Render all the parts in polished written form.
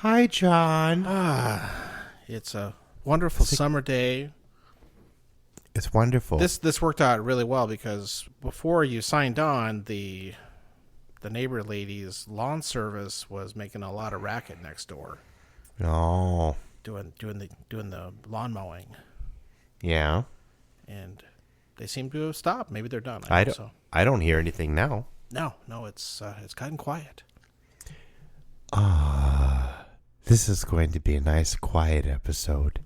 Hi, John. It's a wonderful summer day. It's wonderful. This worked out really well because before you signed on, the neighbor lady's lawn service was making a lot of racket next door. Oh. Doing the lawn mowing. Yeah. And they seem to have stopped. Maybe they're done. I don't hear anything now. No, it's gotten quiet. This is going to be a nice, quiet episode.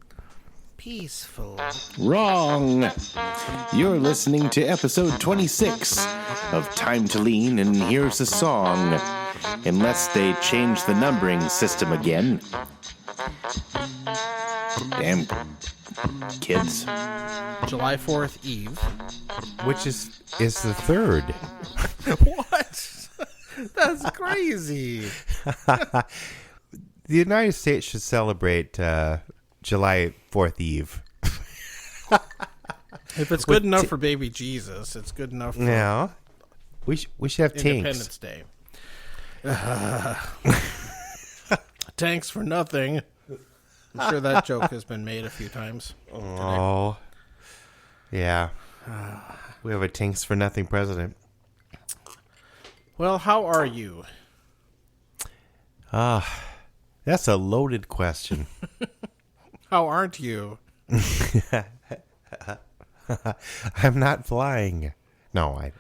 Peaceful. Wrong. You're listening to episode 26 of Time to Lean, and here's a song. Unless they change the numbering system again. Damn kids. July 4th Eve. Which is the 3rd. What? That's crazy. The United States should celebrate July 4th Eve. If it's good enough for baby Jesus, it's good enough for Yeah. We should have Independence tanks. Day. Tanks for nothing. I'm sure that joke has been made a few times. Oh. Yeah. We have a tanks for nothing president. Well, how are you? That's a loaded question. How aren't you? I'm not flying. No, I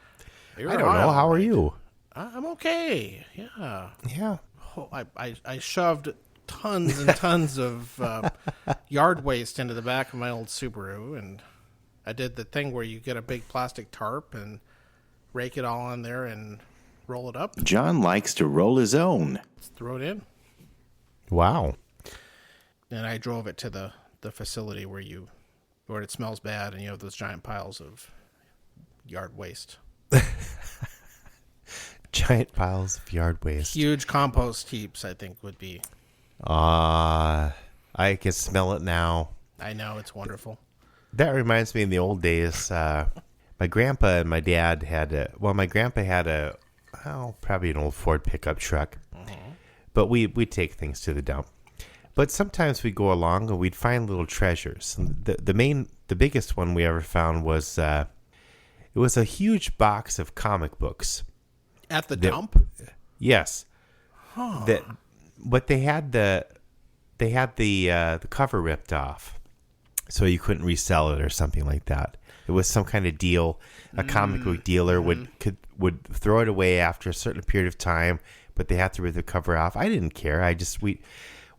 You're don't know. How are right. you? I'm okay. Yeah. Yeah. Oh, I shoved tons and tons of yard waste into the back of my old Subaru, and I did the thing where you get a big plastic tarp and rake it all in there and roll it up. John likes to roll his own. Just throw it in. Wow. And I drove it to the facility where it smells bad and you have those giant piles of yard waste. Giant piles of yard waste. Huge compost heaps, I think, would be. I can smell it now. I know, it's wonderful. That reminds me in the old days, my grandpa and my dad had my grandpa had probably an old Ford pickup truck. Mm-hmm. But we'd take things to the dump. But sometimes we'd go along and we'd find little treasures. And the biggest one we ever found was it was a huge box of comic books. At the dump? Yes. Huh. But they had the cover ripped off, so you couldn't resell it or something like that. It was some kind of deal. A comic book dealer would throw it away after a certain period of time, but they had to rip the cover off. I didn't care.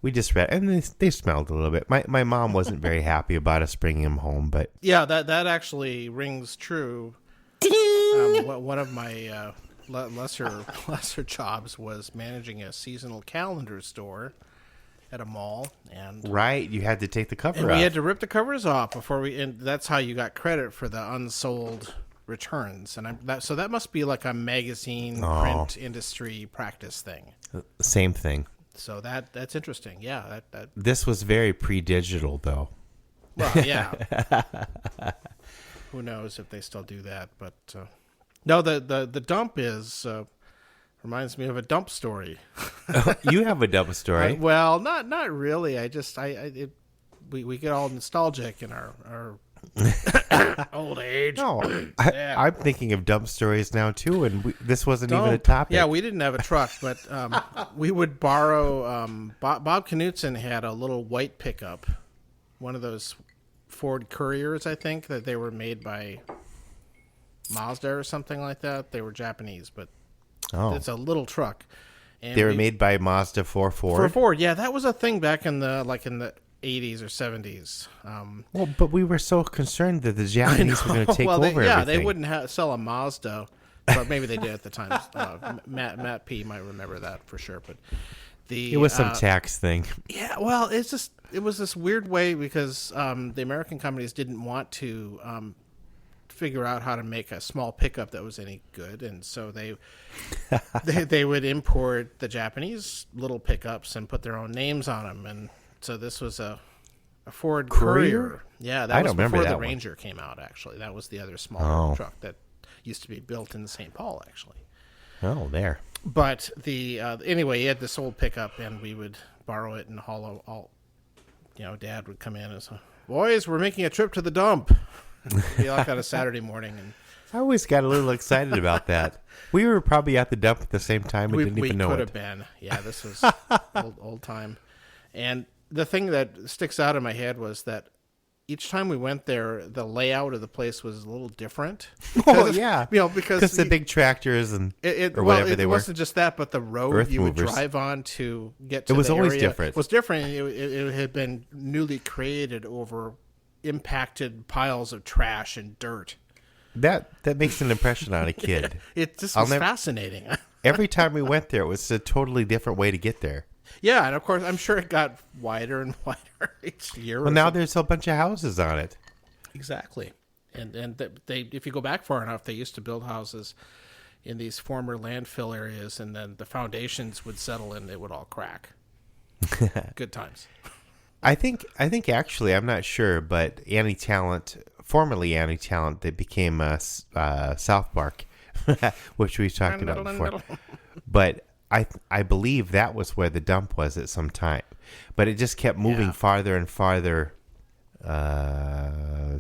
We just read, and they smelled a little bit. My mom wasn't very happy about us bringing them home, but yeah, that actually rings true. One of my lesser jobs was managing a seasonal calendar store at a mall, and right, you had to take the cover and off. we had to rip the covers off and that's how you got credit for the unsold returns. And so that must be like a magazine print industry practice thing. Same thing. So that's interesting. Yeah, that this was very pre-digital though. Well, yeah. Who knows if they still do that? But no, the dump reminds me of a dump story. You have a dump story. Well, not really. We get all nostalgic in our old age. No, I'm thinking of dump stories now too, and this wasn't even a topic. Yeah, we didn't have a truck, but we would borrow. Bob Knutson had a little white pickup, one of those Ford Couriers, I think, that they were made by Mazda or something like that. They were Japanese, but it's a little truck. And they were made by Mazda for Ford. For Ford, yeah, that was a thing back in the 80s or 70s. Well, but we were so concerned that the Japanese were going to take over everything. Yeah, they wouldn't sell a Mazda, but maybe they did at the time. Matt P. might remember that for sure. But it was some tax thing. Yeah, well, it was this weird way because the American companies didn't want to figure out how to make a small pickup that was any good, and so they would import the Japanese little pickups and put their own names on them. And so this was a Ford Courier. Yeah, that was before the Ranger came out, actually. That was the other small truck that used to be built in St. Paul, actually. Oh, there. But anyway, he had this old pickup, and we would borrow it and haul all. Dad would come in and say, "Boys, we're making a trip to the dump." Be like on a Saturday morning, and I always got a little excited about that. We were probably at the dump at the same time and didn't even know it. We could have been. Yeah, this was old time. And the thing that sticks out in my head was that each time we went there, the layout of the place was a little different. Oh, yeah. Because the big tractors and or whatever they were. It wasn't just that, but the road Earth you movers. would drive on to get to it was the always area different. was different. It had been newly created over impacted piles of trash and dirt. That makes an impression on a kid. It just was fascinating. Every time we went there, it was a totally different way to get there. Yeah, and of course, I'm sure it got wider and wider each year. Well, now there's a bunch of houses on it. Exactly. And if you go back far enough, they used to build houses in these former landfill areas, and then the foundations would settle and they would all crack. Good times. I think actually, I'm not sure, but formerly Anti-Talent, they became South Park, which we talked about before. But I believe that was where the dump was at some time. But it just kept moving farther and farther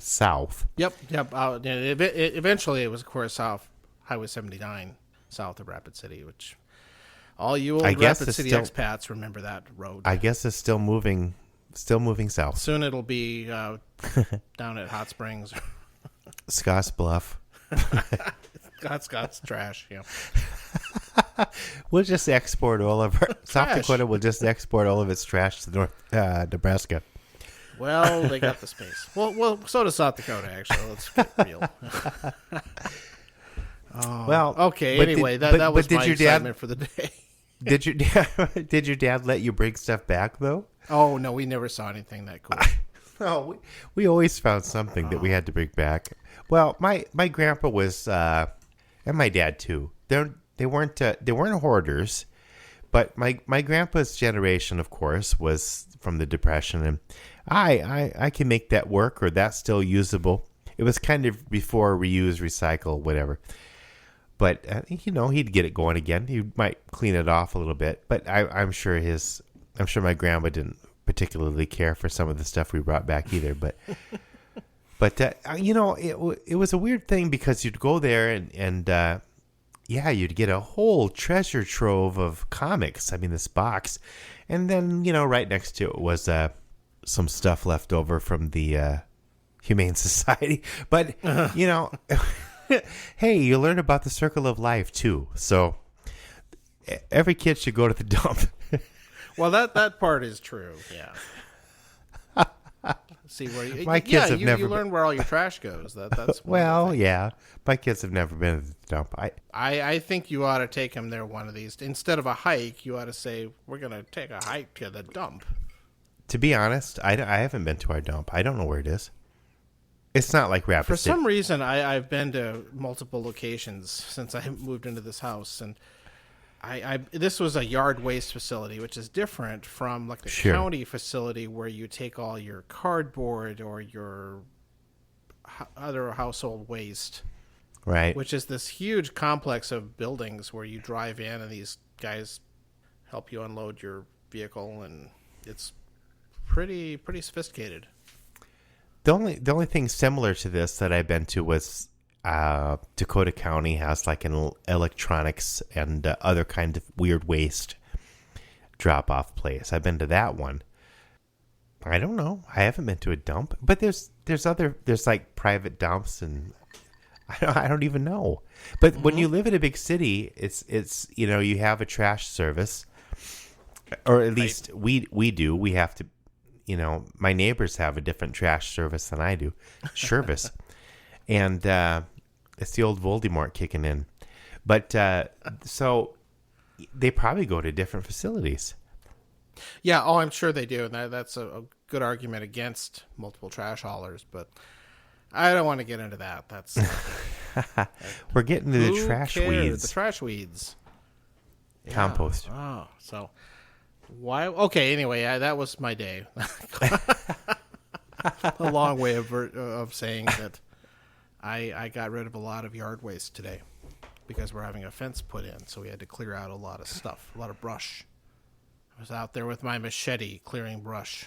south. Yep. Eventually, it was, of course, south Highway 79, south of Rapid City, which all you old Rapid City expats remember that road. I guess it's still moving south. Soon it'll be down at Hot Springs. Scotts Bluff. Scott's trash, yeah. We'll just export all of our... South Dakota will just export all of its trash to North Nebraska. Well, they got the space. Well, so does South Dakota, actually. Let's get real. Well, okay, anyway, that was my excitement for the day. Did your dad let you bring stuff back, though? Oh, no, we never saw anything that cool. No, we always found something that we had to bring back. Well, my grandpa was, and my dad too. They weren't hoarders, but my grandpa's generation, of course, was from the Depression, and I can make that work, or that's still usable. It was kind of before reuse, recycle, whatever. But he'd get it going again. He might clean it off a little bit, but I'm sure my grandma didn't particularly care for some of the stuff we brought back either. But it was a weird thing because you'd go there and you'd get a whole treasure trove of comics. I mean, this box, and then right next to it was some stuff left over from the Humane Society. But hey, you learn about the circle of life too. So every kid should go to the dump. Well, that part is true. Yeah. See where my kids have never. You learn where all your trash goes. That's well, yeah. My kids have never been to the dump. I think you ought to take them there one of these. Instead of a hike, you ought to say, "We're going to take a hike to the dump." To be honest, I haven't been to our dump. I don't know where it is. It's not like Rapid City. For some reason, I've been to multiple locations since I moved into this house, and this was a yard waste facility, which is different from like the county facility where you take all your cardboard or your other household waste, right? Which is this huge complex of buildings where you drive in and these guys help you unload your vehicle, and it's pretty sophisticated. The only thing similar to this that I've been to was Dakota County has like an electronics and other kind of weird waste drop-off place. I've been to that one. I don't know. I haven't been to a dump, but there's like private dumps, and I don't even know. But when you live in a big city, it's you have a trash service, or at least we do. We have to. My neighbors have a different trash service than I do. Service. And it's the old Voldemort kicking in. But so they probably go to different facilities. Yeah, I'm sure they do. And that's a good argument against multiple trash haulers. But I don't want to get into that. That's We're getting to the trash weeds. The trash weeds. Compost. Yeah. Oh, so... Why? Okay. Anyway, that was my day. A long way of saying that I got rid of a lot of yard waste today. because we're having a fence put in, so we had to clear out a lot of stuff, a lot of brush. I was out there with my machete clearing brush.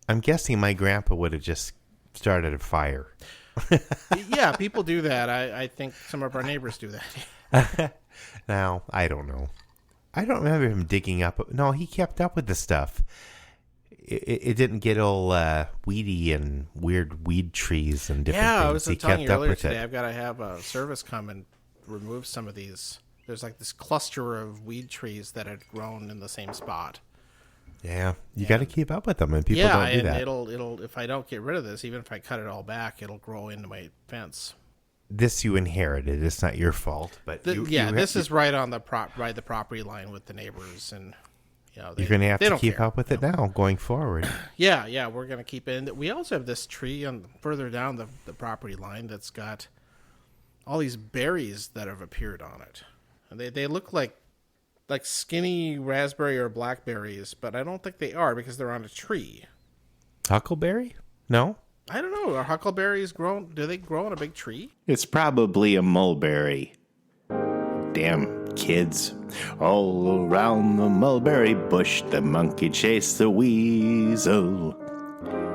I'm guessing my grandpa would have just started a fire. Yeah, people do that. I think some of our neighbors do that. Now, I don't know. I don't remember him digging up. No, he kept up with the stuff. It didn't get all weedy and weird weed trees and different things. Yeah, I was He telling you kept up earlier with today, it. I've got to have a service come and remove some of these. There's like this cluster of weed trees that had grown in the same spot. Yeah, you got to keep up with them, and people don't do that. It'll if I don't get rid of this, even if I cut it all back, it'll grow into my fence. This you inherited. It's not your fault, but This is right on the property line with the neighbors, and you're going to have to keep up with it now going forward. Yeah, we're going to keep it. And we also have this tree further down the property line that's got all these berries that have appeared on it, and they look like skinny raspberry or blackberries, but I don't think they are because they're on a tree. Huckleberry? No? I don't know. Are huckleberries grown? Do they grow on a big tree? It's probably a mulberry. Damn kids. All around the mulberry bush, the monkey chased the weasel.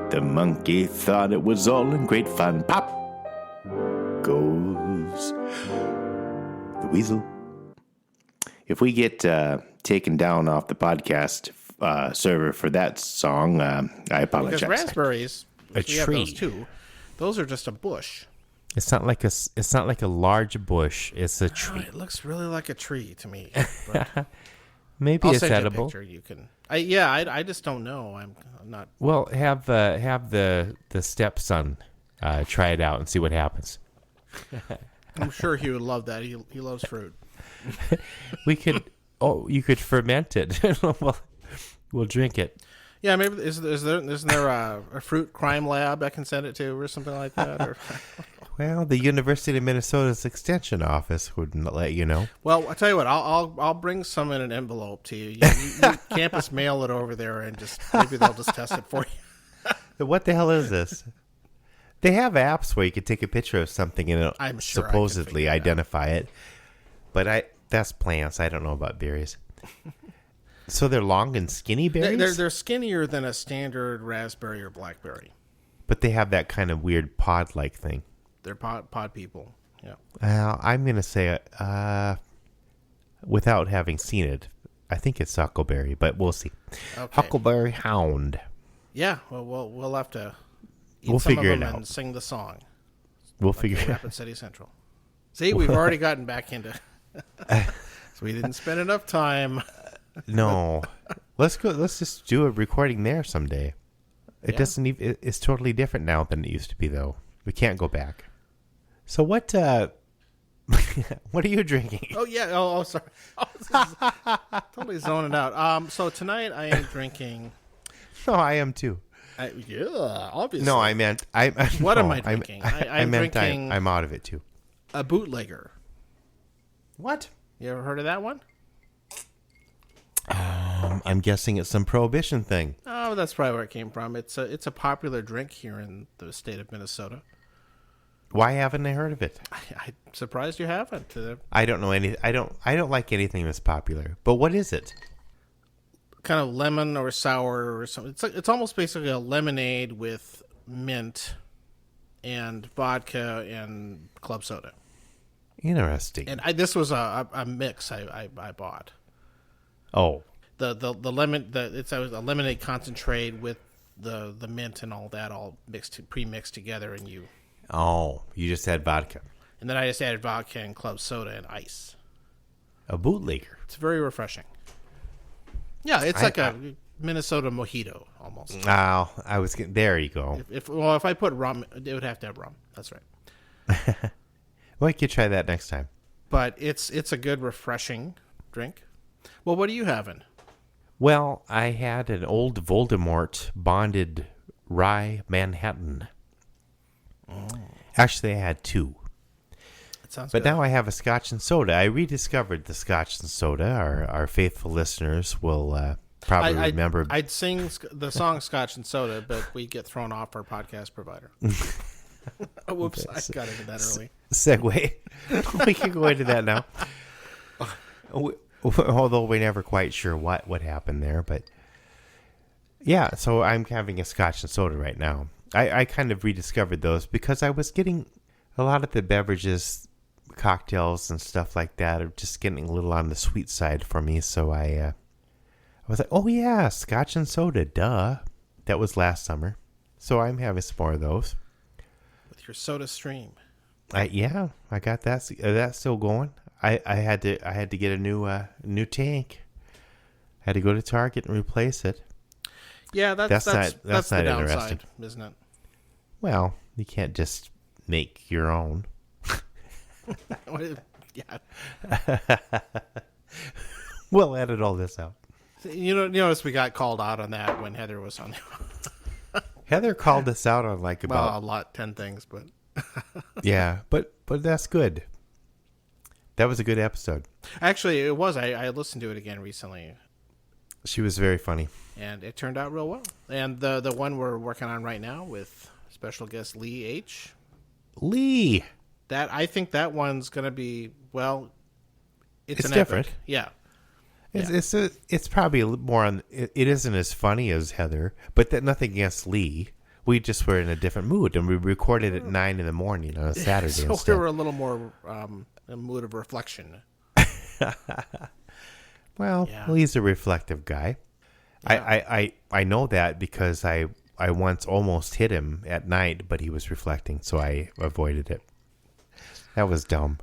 The monkey thought it was all in great fun. Pop goes the weasel. If we get taken down off the podcast server for that song, I apologize. Because raspberries, A we have tree. those too. Those are just a bush. It's not like a large bush. It's a tree. It looks really like a tree to me. But Maybe I'll it's send you a edible. picture. You can. I just don't know. I'm not. Well, have the stepson try it out and see what happens. I'm sure he would love that. He loves fruit. We could. Oh, you could ferment it. We'll drink it. Yeah, maybe isn't there a fruit crime lab I can send it to or something like that? Or, Well, the University of Minnesota's extension office wouldn't let you know. well, I'll tell you what. I'll bring some in an envelope to you. You campus mail it over there, and maybe they'll just test it for you. What the hell is this? They have apps where you could take a picture of something and it'll I'm sure I could supposedly figure it out. identify it. But that's plants. I don't know about berries. So they're long and skinny berries? They're skinnier than a standard raspberry or blackberry. But they have that kind of weird pod-like thing. They're pod people. Yeah. I'm going to say, without having seen it, I think it's huckleberry, but we'll see. Okay. Huckleberry hound. Yeah. Well, we'll have to eat We'll some figure of it them out. and sing the song. We'll Like figure in it out. Rapid City Central. See, we've already gotten back into. So we didn't spend enough time. No. Let's go. Let's just do a recording there someday. It Yeah. doesn't even, it's totally different now than it used to be, though. We can't go back. So what what are you drinking? Oh yeah. Oh sorry. Oh, this is totally zoning out. So tonight I am drinking. No, I am too. Yeah, obviously. No, I meant What no, am I drinking? I I'm meant drinking I'm out of it too. a bootlegger. What? You ever heard of that one? I'm guessing it's some prohibition thing. Oh, that's probably where it came from. It's a popular drink here in the state of Minnesota. Why haven't I heard of it? I'm surprised you haven't. I don't know any. I don't like anything that's popular. But what is it? Kind of lemon or sour or something. It's almost basically a lemonade with mint and vodka and club soda. Interesting. And this was a mix I bought. Oh, The lemon it's a lemonade concentrate with the mint and all that all pre-mixed together, and you just had vodka. and then I just added vodka and club soda and ice. A bootlegger. It's very refreshing. Yeah, it's like a Minnesota mojito almost. Oh, I was getting, there. You go. If I put rum, it would have to have rum. That's right. Well, you could try that next time. But it's a good refreshing drink. Well, what are you having? Well, I had an old Voldemort bonded rye Manhattan. Oh. Actually, I had two. It sounds But good. now I have a Scotch and soda. I rediscovered the Scotch and soda. Our faithful listeners will probably remember. I'd sing the song Scotch and Soda, but we get thrown off our podcast provider. Oh, whoops, I got into that early. Segue. We can go into that now. Although we're never quite sure what happened there. But yeah, so I'm having a scotch and soda right now. I kind of rediscovered those because I was getting a lot of the beverages, cocktails and stuff like that are just getting a little on the sweet side for me. So I was like, oh yeah, scotch and soda, duh. That was last summer. So I'm having some more of those. With your soda stream. I got that. That's still going. I had to get a new tank. I had to go to Target and replace it. Yeah, that's not the downside, interesting, isn't it? Well, you can't just make your own. Yeah. We'll edit all this out. You notice we got called out on that when Heather was on. Heather called us out on about 10 things, but yeah, but that's good. That was a good episode. Actually, it was. I listened to it again recently. She was very funny, and it turned out real well. And the one we're working on right now with special guest Lee H. Lee. That I think that one's going to be it's different. Epic. Yeah. It's probably a little more on. It isn't as funny as Heather, but nothing against Lee. We just were in a different mood, and we recorded at 9 a.m. on a Saturday. So instead. we were a little more in a mood of reflection. Well, yeah. Lee's a reflective guy. Yeah. I know that because I once almost hit him at night, but he was reflecting, so I avoided it. That was dumb.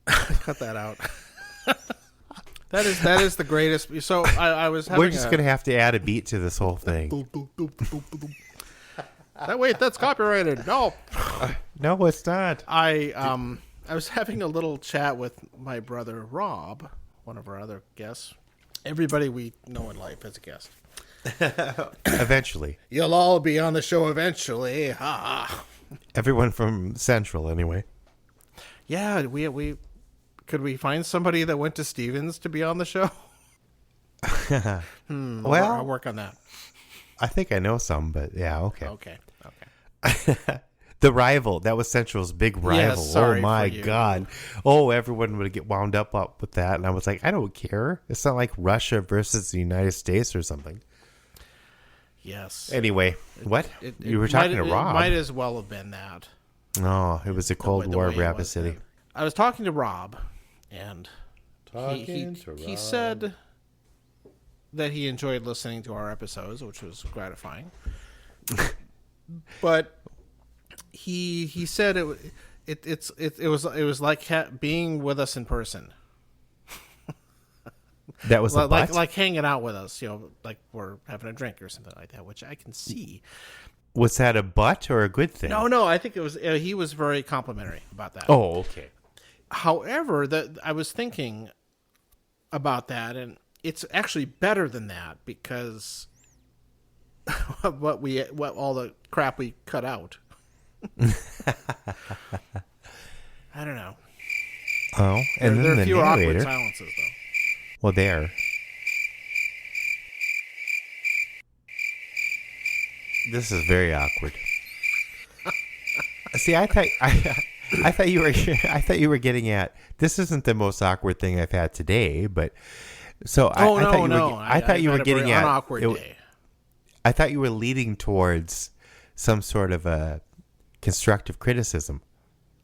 Cut that out. That is the greatest. So I was having. We're just gonna have to add a beat to this whole thing. Wait, that's copyrighted. No, no, it's not. I was having a little chat with my brother Rob, one of our other guests. Everybody we know in life as a guest. Eventually, you'll all be on the show eventually. Everyone from Central, anyway. Yeah, we could we find somebody that went to Stevens to be on the show? Well, I'll work on that. I think I know some, but yeah, okay. Okay. The rival, that was Central's big rival. Yes, oh my God. Oh, everyone would get wound up with that. And I was like, I don't care. It's not like Russia versus the United States or something. Yes. Anyway, what? You were talking to Rob. It might as well have been that. Oh, it was a Cold War of Rapid City. I was talking to Rob, and he said that he enjoyed listening to our episodes, which was gratifying. But he said it was like being with us in person. That was like hanging out with us, like we're having a drink or something like that, which I can see. Was that a butt or a good thing? No, I think it was. He was very complimentary about that. Oh, okay. However, I was thinking about that, and it's actually better than that because what all the crap we cut out. I don't know. Oh, and there then are the fewer narrator. awkward silences, though. Well, there. This is very awkward. See, I thought you were getting at this isn't the most awkward thing I've had today, but so I thought you were getting at an awkward day. I thought you were leading towards some sort of a constructive criticism.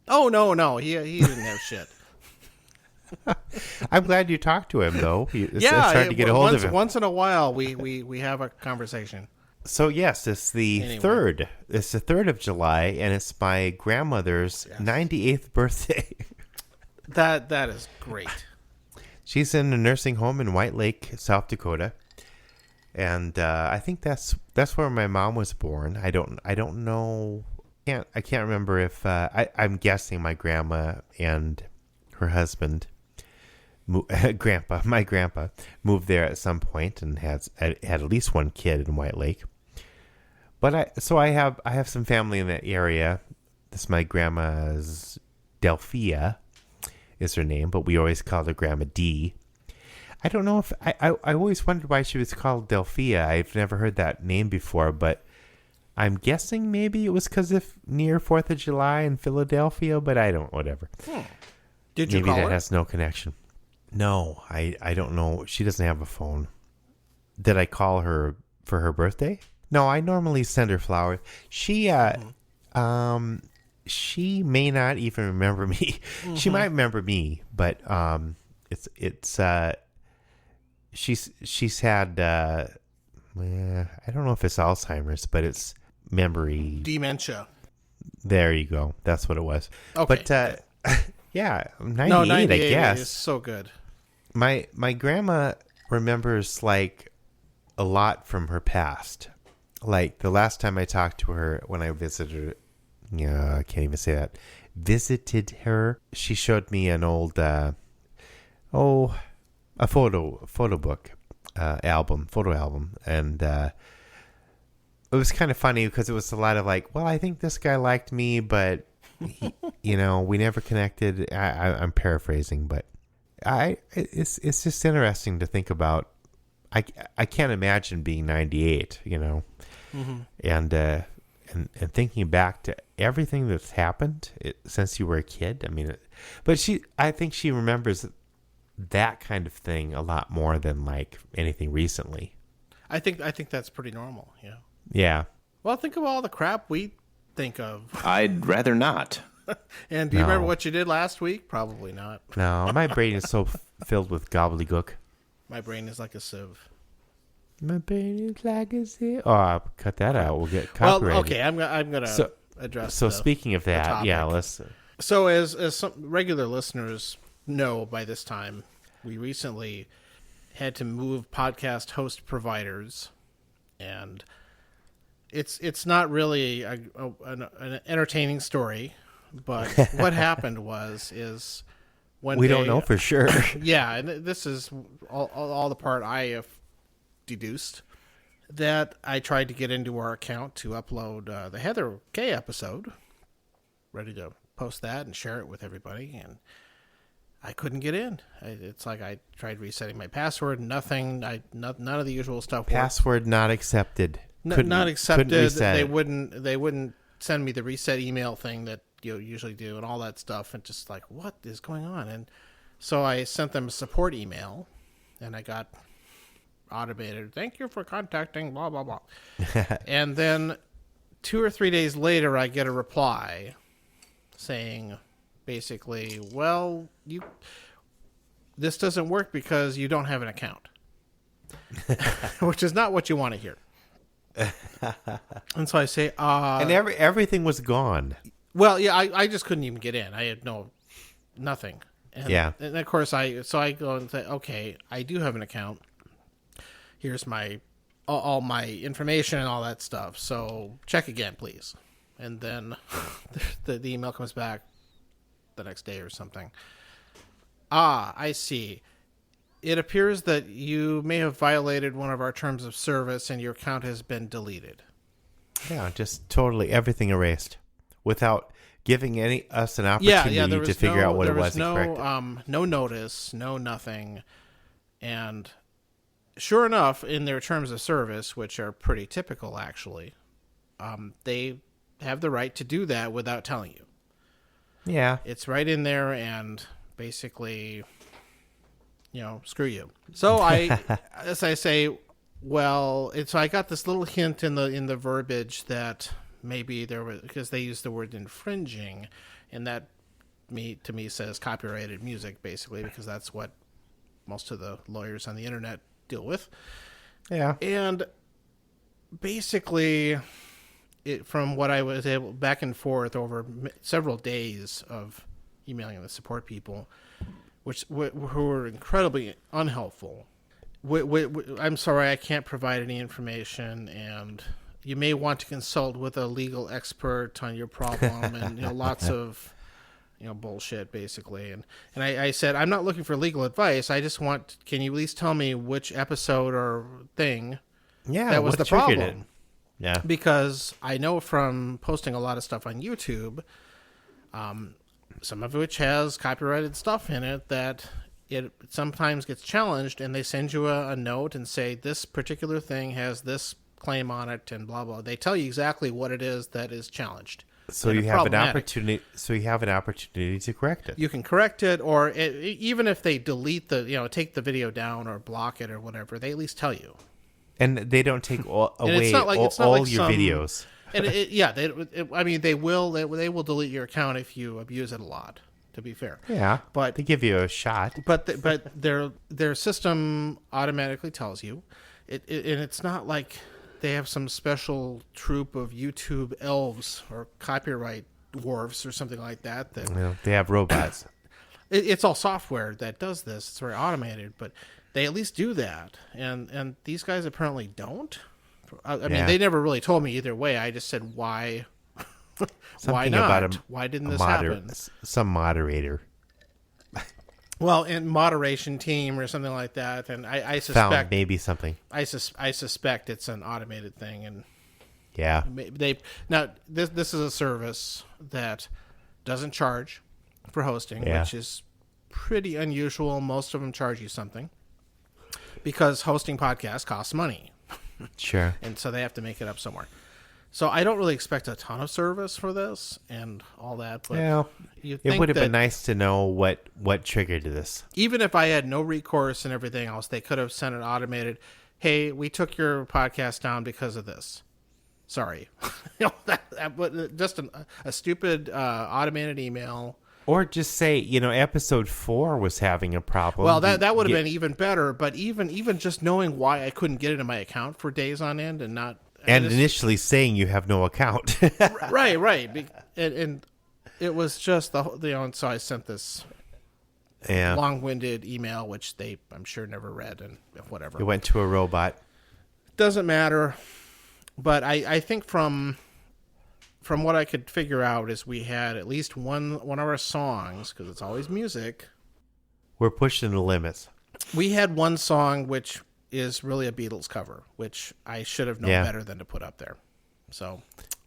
Oh no, he didn't have shit. I'm glad you talked to him though. It's hard to get a hold of him. Once in a while, we have a conversation. So yes, it's the 3rd. It's the 3rd of July, and it's my grandmother's 98th birthday. That is great. She's in a nursing home in White Lake, South Dakota, and I think that's where my mom was born. I don't know. I can't remember if I'm guessing my grandma and her husband, my grandpa moved there at some point and had at least one kid in White Lake. But I have some family in that area. This is my grandma's Delphia is her name, but we always called her Grandma D. I don't know if I always wondered why she was called Delphia. I've never heard that name before, but I'm guessing maybe it was because of near 4th of July in Philadelphia, but I don't, whatever. Did you Maybe call that her? has no connection. No, I don't know. She doesn't have a phone. Did I call her for her birthday? No, I normally send her flowers. She she may not even remember me. She might remember me, but she's had I don't know if it's Alzheimer's, but it's memory Dementia. There you go. That's what it was. Okay. But yeah, 98, No, 98 I guess. is so good. My grandma remembers like a lot from her past. Like the last time I talked to her when I visited her, I can't even say that. Visited her. She showed me an old a photo book photo album, and it was kind of funny because it was a lot of like, well, I think this guy liked me, but he, we never connected. I'm paraphrasing, but it's just interesting to think about. I can't imagine being 98, and thinking back to everything that's happened since you were a kid. I mean, but I think she remembers that kind of thing a lot more than like anything recently. I think that's pretty normal. Yeah. Yeah. Well, think of all the crap we think of. I'd rather not. And do you remember what you did last week? Probably not. No, my brain is so filled with gobbledygook. My brain is like a sieve. My brain is like a sieve. Oh, I'll cut that out. We'll get copyrighted. Well, okay, I'm gonna address. So speaking of that, yeah, let's. So as some regular listeners know by this time, we recently had to move podcast host providers, and it's not really an entertaining story, but what happened is one we day, don't know for sure. Yeah, and this is all the part I have deduced, that I tried to get into our account to upload the Heather K episode, ready to post that and share it with everybody, and I couldn't get in. It's like I tried resetting my password, nothing. None of the usual stuff worked. Password not accepted. Not accepted. They it. wouldn't send me the reset email thing that you usually do and all that stuff, and just like, what is going on? And so I sent them a support email, and I got automated, thank you for contacting blah blah blah. And then 2 or 3 days later I get a reply saying basically, well, this doesn't work because you don't have an account. Which is not what you want to hear. And so I say, and everything was gone. Well, yeah, I just couldn't even get in. I had nothing. And, yeah. And of course I go and say, okay, I do have an account. Here's all my information and all that stuff. So check again, please. And then the email comes back the next day or something. I see. It appears that you may have violated one of our terms of service and your account has been deleted. Yeah, just totally everything erased without giving us an opportunity to figure out what it was. No notice, no nothing. And sure enough, in their terms of service, which are pretty typical actually, they have the right to do that without telling you. Yeah. It's right in there, and basically, screw you. So as I say, well, so I got this little hint in the verbiage that maybe there was, because they use the word infringing, and that to me says copyrighted music, basically, because that's what most of the lawyers on the internet deal with. Yeah. And basically, from what I was able back and forth over several days of emailing the support people, who were incredibly unhelpful. I'm sorry, I can't provide any information, and you may want to consult with a legal expert on your problem, and lots of bullshit, basically. And I said, I'm not looking for legal advice. I just can you at least tell me which episode or thing that was the problem? Yeah. Because I know from posting a lot of stuff on YouTube, some of which has copyrighted stuff in it, that it sometimes gets challenged, and they send you a note and say, this particular thing has this claim on it and blah blah. They tell you exactly what it is that is challenged. So you have an opportunity. So you have an opportunity to correct it. You can correct it, or even if they delete take the video down or block it or whatever, they at least tell you. And they don't take away it's not all like your videos. And they will delete your account if you abuse it a lot. To be fair, Yeah, but they give you a shot. But their system automatically tells you, and it's not like they have some special troop of YouTube elves or copyright dwarves or something like that. They have robots. It's all software that does this. It's very automated, but they at least do that. And these guys apparently don't. I mean, they never really told me either way. I just said, why? Why not? Why didn't this happen? Some moderator. Well, in moderation team or something like that, and I suspect found maybe something. I suspect it's an automated thing, and yeah, this is a service that doesn't charge for hosting, which is pretty unusual. Most of them charge you something because hosting podcasts costs money. Sure, and so they have to make it up somewhere. So I don't really expect a ton of service for this and all that. But it would have been nice to know what triggered this. Even if I had no recourse and everything else, they could have sent an automated, "Hey, we took your podcast down because of this. Sorry." Just a stupid automated email. Or just say, episode 4 was having a problem. Well, that would have been even better. But even just knowing why I couldn't get it in my account for days on end and not. And initially saying you have no account. Right. And it was just and so I sent this long-winded email, which I'm sure never read and whatever. It went to a robot. Doesn't matter. But I think from what I could figure out is we had at least one of our songs, because it's always music. We're pushing the limits. We had one song which is really a Beatles cover, which I should have known better than to put up there. So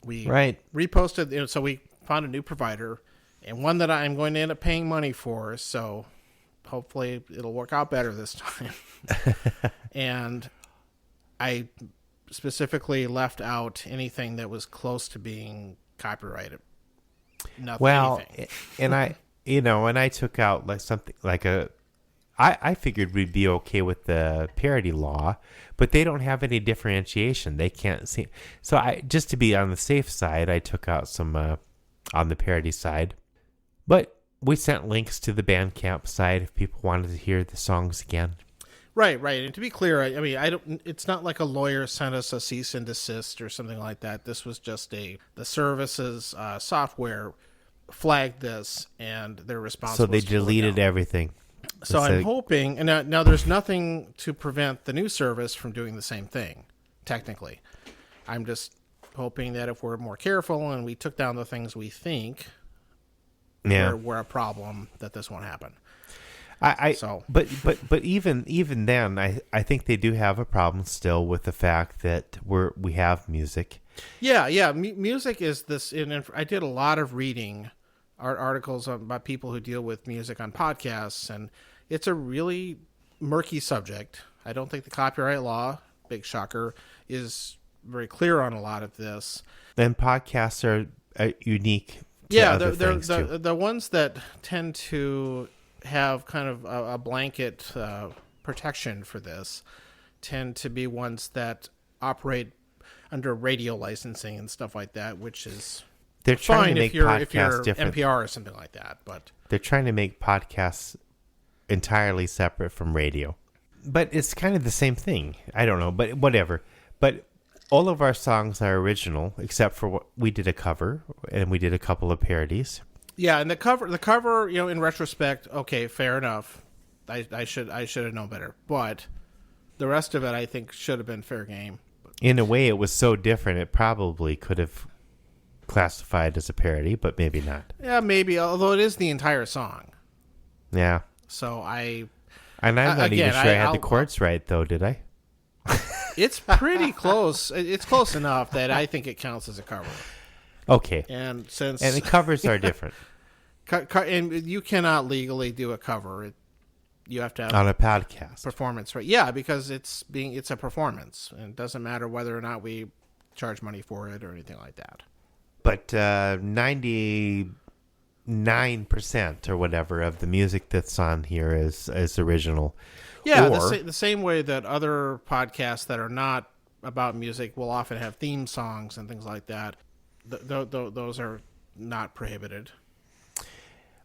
we reposted. So we found a new provider, and one that I'm going to end up paying money for. So hopefully it'll work out better this time. And I specifically left out anything that was close to being copyrighted. Anything. And I took out like something like I figured we'd be okay with the parody law, but they don't have any differentiation. They can't see. So just to be on the safe side, I took out some on the parody side. But we sent links to the Bandcamp side if people wanted to hear the songs again. Right. And to be clear, I mean, it's not like a lawyer sent us a cease and desist or something like that. This was just the services software flagged this, and they're responsible. So they deleted everything. So I'm hoping, and now there's nothing to prevent the new service from doing the same thing, technically. I'm just hoping that if we're more careful and we took down the things we think were a problem, that this won't happen. But even then, I think they do have a problem still with the fact that we have music. Yeah. Music is this. And I did a lot of reading articles about people who deal with music on podcasts, and it's a really murky subject. I don't think the copyright law, big shocker, is very clear on a lot of this. And podcasts are unique. They're the ones that tend to have kind of a blanket protection for this tend to be ones that operate under radio licensing and stuff like that, which is they're trying fine to make if you're different. NPR or something like that. But they're trying to make podcasts entirely separate from radio. But it's kind of the same thing. I don't know, but whatever. But all of our songs are original, except for what we did a cover, and we did a couple of parodies. Yeah, and the cover, in retrospect, okay, fair enough. I should have known better. But the rest of it, I think, should have been fair game. In a way, it was so different, it probably could have classified as a parody, but maybe not. Yeah, maybe, although it is the entire song. Yeah. So And I'm not even sure I had the chords right, though, did I? It's pretty close. It's close enough that I think it counts as a cover. Okay. And the covers are different. And you cannot legally do a cover. you have to have on a podcast. performance, right? Yeah, because it's a performance, and it doesn't matter whether or not we charge money for it or anything like that. But 99% or whatever of the music that's on here is original. Yeah, Or, the same way that other podcasts that are not about music will often have theme songs and things like that. Those are not prohibited.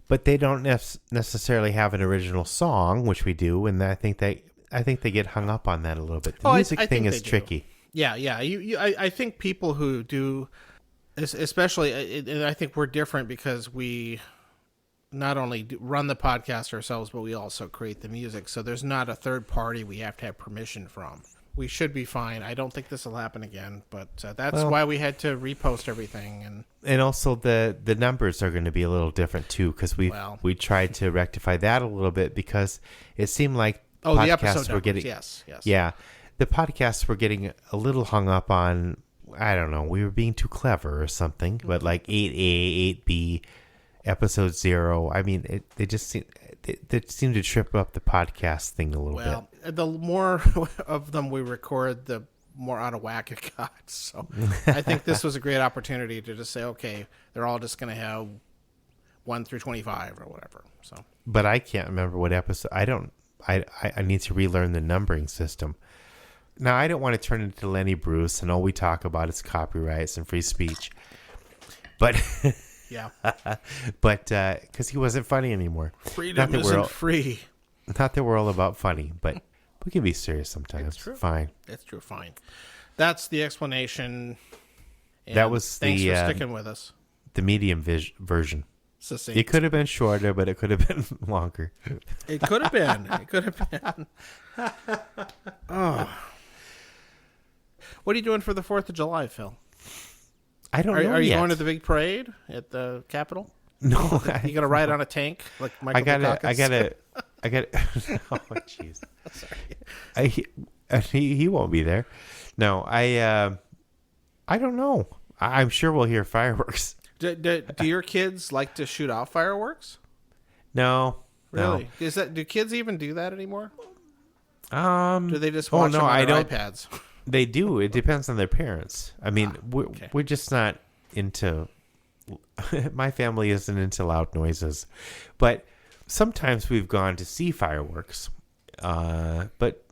but they don't necessarily have an original song, which we do, and I think they get hung up on that a little bit. The music I thing think is they do. tricky. Yeah. I think people who do, especially, and I think we're different because we not only run the podcast ourselves, but we also create the music. So there's not a third party we have to have permission from. We should be fine. I don't think this will happen again, but that's why we had to repost everything. And also the numbers are going to be a little different too, because we tried to rectify that a little bit because it seemed like the episode were getting yes. Yeah, the podcasts were getting a little hung up on, I don't know, we were being too clever or something, but like 8A, 8B, episode 0. I mean, they seem to trip up the podcast thing a little bit. Well, the more of them we record, the more out of whack it got. So I think this was a great opportunity to just say, okay, they're all just going to have 1 through 25 or whatever. So, but I can't remember what episode. I need to relearn the numbering system. Now, I don't want to turn into Lenny Bruce and all we talk about is copyrights and free speech. But yeah, but because he wasn't funny anymore. Freedom isn't free. Not that we're all about funny, but we can be serious sometimes. It's true. Fine. It's true. Fine. That's the explanation. And that was thanks for sticking with us. The medium version. Succinct. It could have been shorter, but it could have been longer. It could have been. It could have been. Oh. What are you doing for the 4th of July, Phil? I don't know Are you yet. going to the big parade at the Capitol? No. You going to ride on a tank like Michael Dukakis? I got to. Oh, jeez. He won't be there. No, I don't know. I'm sure we'll hear fireworks. Do your kids like to shoot off fireworks? No. Really? No. Do kids even do that anymore? Do they just watch them on their iPads? They do. It depends on their parents. I mean, we're just not into. My family isn't into loud noises, but sometimes we've gone to see fireworks. But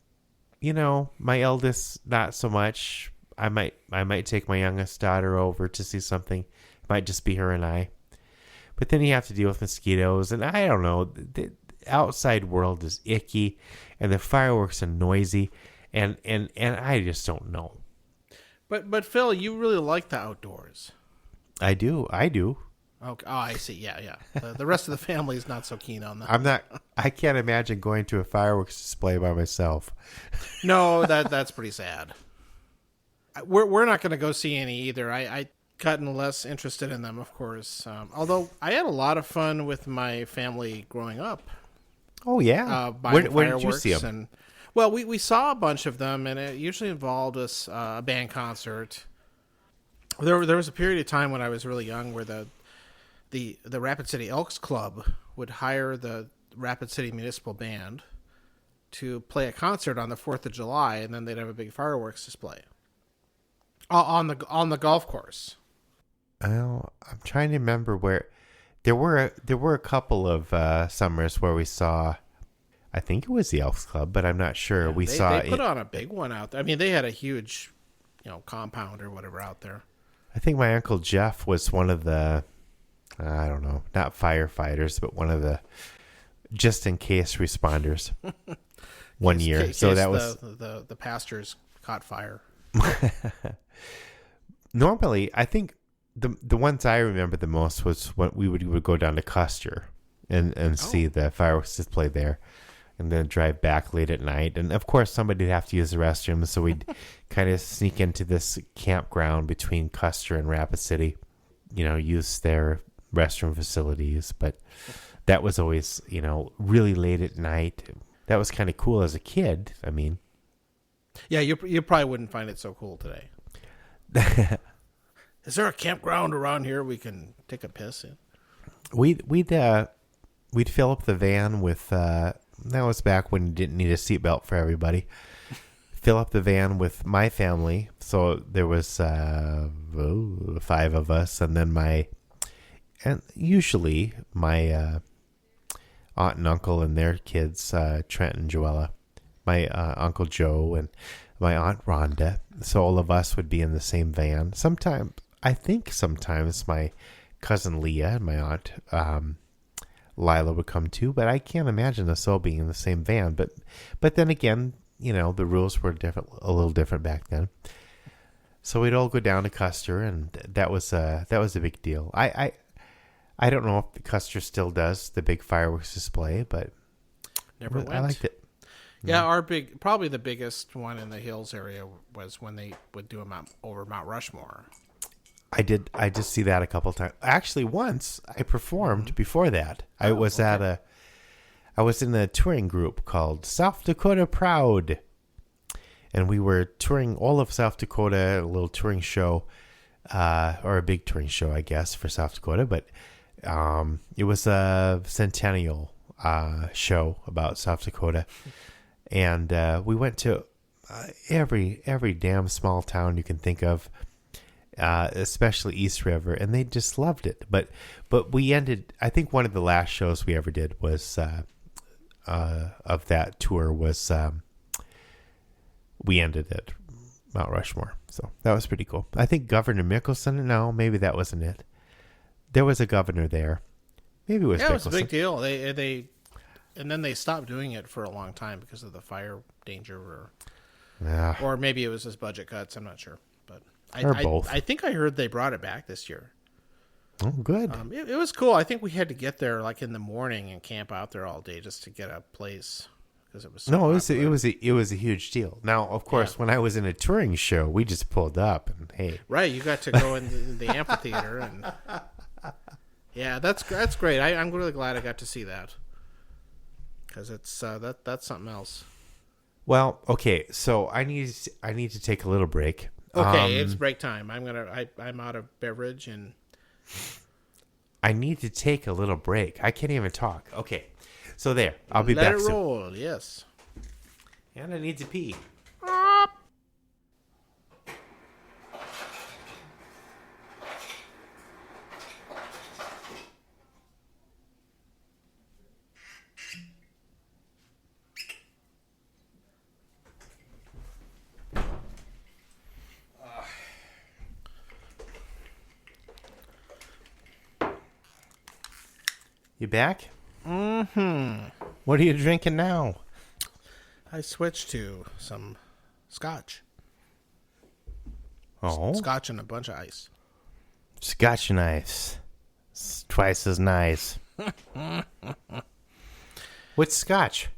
my eldest not so much. I might take my youngest daughter over to see something. It might just be her and I. But then you have to deal with mosquitoes, and I don't know. The outside world is icky, and the fireworks are noisy. And I just don't know. But Phil, you really like the outdoors. I do. Okay. Oh, I see. Yeah. The rest of the family is not so keen on that. I can't imagine going to a fireworks display by myself. No, that's pretty sad. We're not going to go see any either. I gotten less interested in them, of course. Although I had a lot of fun with my family growing up. Oh yeah. Where did you see them? Well, we saw a bunch of them, and it usually involved us a band concert. There was a period of time when I was really young where the Rapid City Elks Club would hire the Rapid City Municipal Band to play a concert on the 4th of July, and then they'd have a big fireworks display on the golf course. Well, I'm trying to remember where there were a couple of summers where we saw. I think it was the Elks Club, but I'm not sure. Yeah, they put on a big one out there. I mean, they had a huge, compound or whatever out there. I think my Uncle Jeff was one of the, I don't know, not firefighters, but one of the just in case responders one year. So that was the pastors caught fire. Normally, I think the ones I remember the most was when we would go down to Custer and see the fireworks display there. And then drive back late at night. And, of course, somebody'd have to use the restroom, so we'd kind of sneak into this campground between Custer and Rapid City, use their restroom facilities. But that was always, really late at night. That was kind of cool as a kid, I mean. Yeah, you probably wouldn't find it so cool today. Is there a campground around here we can take a piss in? We'd fill up the van with that was back when you didn't need a seatbelt for everybody. Fill up the van with my family. So there was 5 of us, and then usually my aunt and uncle and their kids, Trent and Joella, my Uncle Joe and my Aunt Rhonda. So all of us would be in the same van. Sometimes my cousin Leah and my aunt Lila would come too, but I can't imagine us all being in the same van. But then again, the rules were a little different back then. So we'd all go down to Custer, and that was a big deal. I don't know if Custer still does the big fireworks display, but Never went. I liked it. Yeah, probably the biggest one in the hills area was when they would do them over Mount Rushmore. I did see that a couple times. Actually, once I performed before that. I was in a touring group called South Dakota Proud, and we were touring all of South Dakota, a little touring show, or a big touring show, I guess, for South Dakota. But it was a centennial show about South Dakota, and we went to every damn small town you can think of. Especially East River, and they just loved it. But we ended. I think one of the last shows we ever did was of that tour was we ended at Mount Rushmore. So that was pretty cool. I think Governor Mickelson. No, maybe that wasn't it. There was a governor there. Maybe it was. Yeah, Mickelson. it was a big deal. They and then they stopped doing it for a long time because of the fire danger, or maybe it was his budget cuts. I'm not sure, but. Both. I think I heard they brought it back this year. Oh, good. It was cool. I think we had to get there like in the morning and camp out there all day just to get a place because it was so it was a huge deal. Now, of course, when I was in a touring show, we just pulled up and hey, right, you got to go in the amphitheater and yeah, that's great. I'm really glad I got to see that because it's that's something else. Well, okay, so I need to take a little break. Okay, it's break time. I'm out of beverage and I need to take a little break. I can't even talk. Okay, so there, I'll be back soon. Let it roll. Yes, and I need to pee. You back? Mm-hmm. What are you drinking now? I switched to some scotch. Oh. Scotch and a bunch of ice. Scotch and ice. It's twice as nice. What's scotch?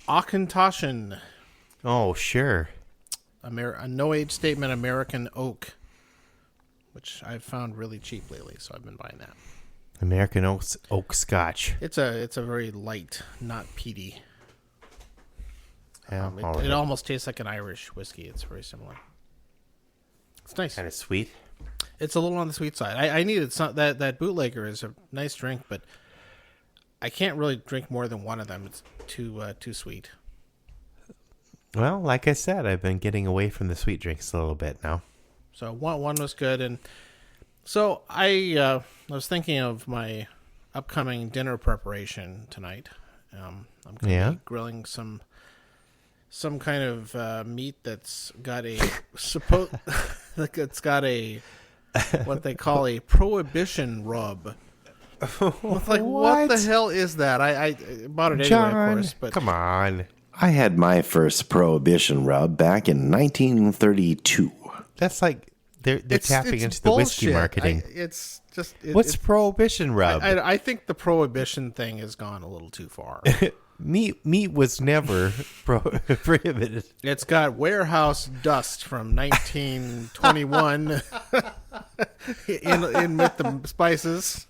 Auchentoshan. Oh, sure. A no-age statement American oak, which I've found really cheap lately, so I've been buying that. American oak scotch. It's a very light, not peaty. Yeah, it almost tastes like an Irish whiskey. It's very similar. It's nice. Kind of sweet. It's a little on the sweet side. I needed some that bootlegger is a nice drink, but I can't really drink more than one of them. It's too sweet. Well, like I said, I've been getting away from the sweet drinks a little bit now. So one was good, and so I was thinking of my upcoming dinner preparation tonight. I'm going to be grilling some kind of meat that's got a it's got a what they call a prohibition rub. Like what the hell is that? I bought it anyway, of course. But come on. I had my first prohibition rub back in 1932. That's like they're tapping into the whiskey marketing. What's prohibition rub? I think the prohibition thing has gone a little too far. Meat was never prohibited. It's got warehouse dust from 1921 in with the spices.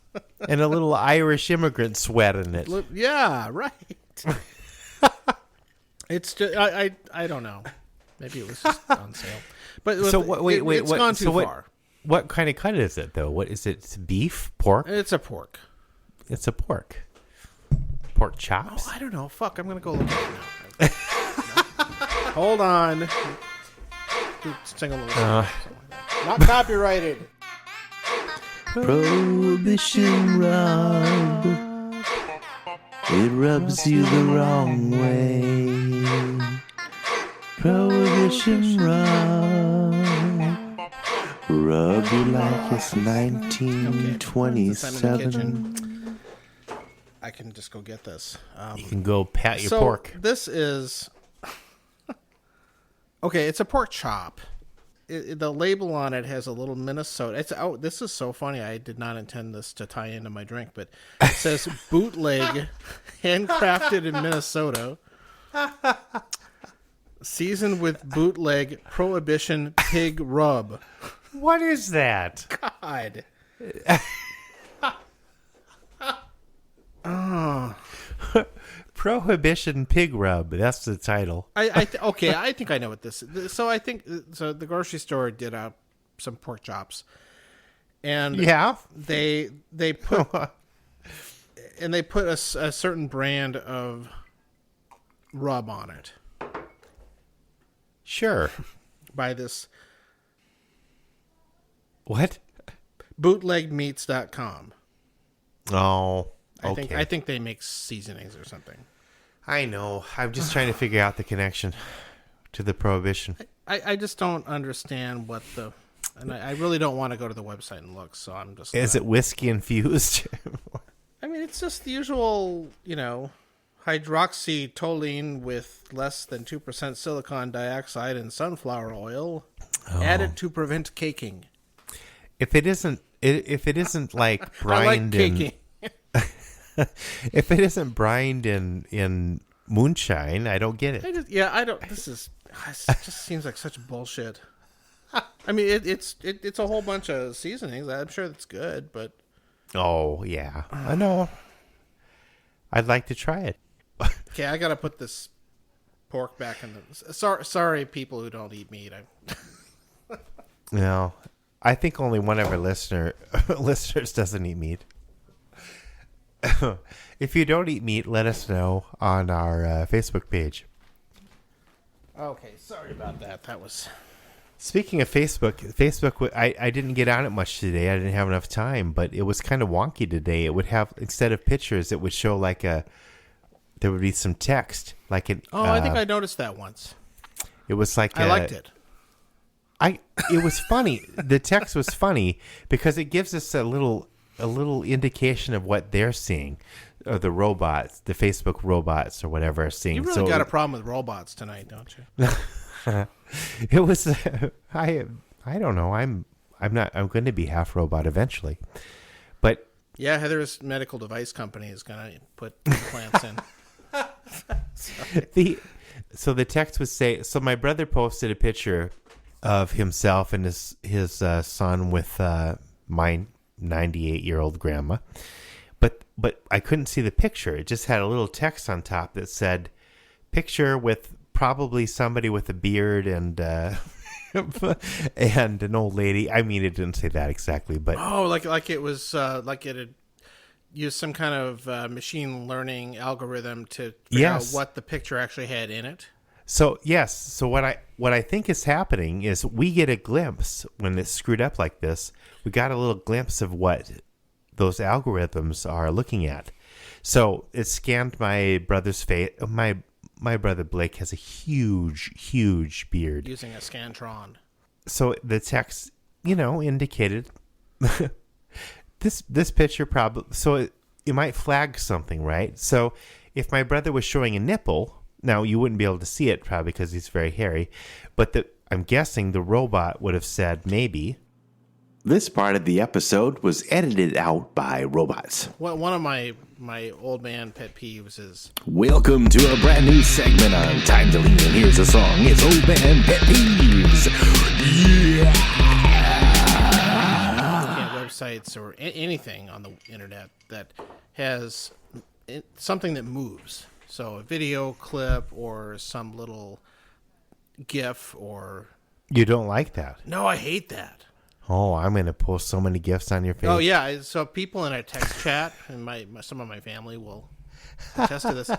And a little Irish immigrant sweat in it. Yeah, right. It's just, I don't know. Maybe it was just on sale. But so it's gone too far. What kind of cut is it though? What is it? It's beef, pork? It's a pork. It's a pork. pork chops? I don't know. Fuck, I'm gonna go look at it now. Hold on. Sing a little song. Not copyrighted. Prohibition rub. It rubs you the wrong way. Prohibition rub. Rub you like it's 1927. I can just go get this. You can go pat your pork. This is... Okay, it's a pork chop. The label on it has a little Minnesota. This is so funny. I did not intend this to tie into my drink, but it says bootleg, handcrafted in Minnesota, seasoned with bootleg Prohibition pig rub. What is that? God. Oh. Prohibition pig rub. That's the title. I think I know what this is. So the grocery store did some pork chops, and they put a certain brand of rub on it. Sure. By this what? bootlegmeats.com. Oh, okay. I think they make seasonings or something. I know. I'm just trying to figure out the connection to the prohibition. I just don't understand what the... And I really don't want to go to the website and look, so I'm just... Is it whiskey infused? I mean, it's just the usual, hydroxytoluene with less than 2% silicon dioxide and sunflower oil added to prevent caking. If it isn't like brined I like caking. If it isn't brined in moonshine, I don't get it. I don't. It just seems like such bullshit. I mean, it's a whole bunch of seasonings. I'm sure that's good, but oh yeah, I know. I'd like to try it. Okay, I gotta put this pork back in the. Sorry, people who don't eat meat. No, I think only one of our listeners doesn't eat meat. If you don't eat meat, let us know on our Facebook page. Okay, sorry about that. That was... Speaking of Facebook, I didn't get on it much today. I didn't have enough time, but it was kind of wonky today. It would have, instead of pictures, it would show there would be some text. I think I noticed that once. It was like... I liked it. It was funny. The text was funny because it gives us a little indication of what they're seeing, or the robots, the Facebook robots, or whatever are seeing. You really got a problem with robots tonight, don't you? It was. I don't know. I'm going to be half robot eventually, but yeah, Heather's medical device company is going to put implants in. So the text would say. So my brother posted a picture of himself and his son with my 98-year-old grandma, but I couldn't see the picture. It just had a little text on top that said, "Picture with probably somebody with a beard and and an old lady." I mean, it didn't say that exactly, but like it was like it had used some kind of machine learning algorithm to figure out what the picture actually had in it. So yes, so what I think is happening is we get a glimpse when it's screwed up like this. We got a little glimpse of what those algorithms are looking at. So it scanned my brother's face. My brother Blake has a huge beard. Using a Scantron. So the text, indicated this picture probably. So it might flag something, right? So if my brother was showing a nipple. Now, you wouldn't be able to see it probably because he's very hairy, but I'm guessing the robot would have said maybe. This part of the episode was edited out by robots. Well, one of my old man pet peeves is... Welcome to a brand new segment on Time to Lean. Here's a song. It's Old Man Pet Peeves. Yeah! Looking at websites or anything on the internet that has something that moves. So a video clip or some little GIF or... You don't like that? No, I hate that. Oh, I'm going to post so many GIFs on your page. Oh, yeah. So people in a text chat, and some of my family will attest to this.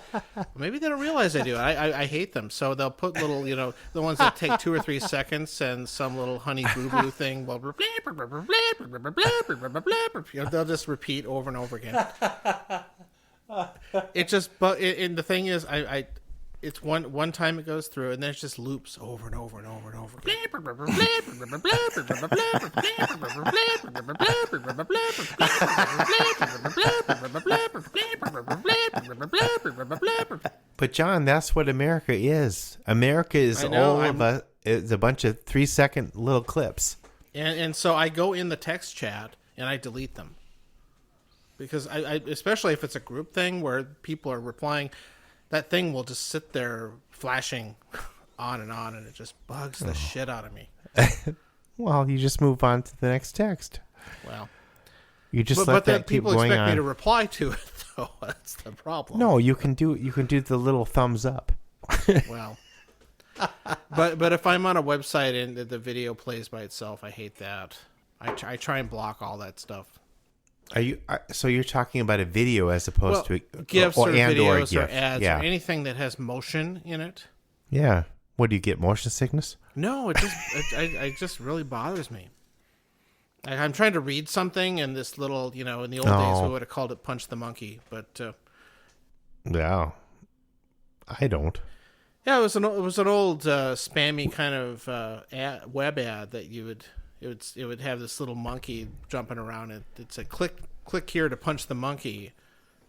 Maybe they don't realize I do. I hate them. So they'll put little, the ones that take 2 or 3 seconds and some little honey boo boo thing. They'll just repeat over and over again. It just, and the thing is, it's one time it goes through, and then it just loops over and over and over and over again. But John, that's what America is. America is it's a bunch of 3-second little clips. And so I go in the text chat and I delete them. Because I especially if it's a group thing where people are replying, that thing will just sit there flashing on, and it just bugs the shit out of me. Well, you just move on to the next text. Well, you just let that keep going on. People expect me to reply to it, though. That's the problem. No, you can do the little thumbs up. Well, but if I'm on a website and the video plays by itself, I hate that. I try and block all that stuff. So you're talking about a video as opposed to GIFs or videos or GIF. ads or anything that has motion in it? Yeah. What, do you get motion sickness? No, it just really bothers me. I'm trying to read something and this little, in the old days we would have called it punch the monkey, but yeah, I don't. Yeah, it was an old spammy kind of web ad that it would have this little monkey jumping around. It said click here to punch the monkey,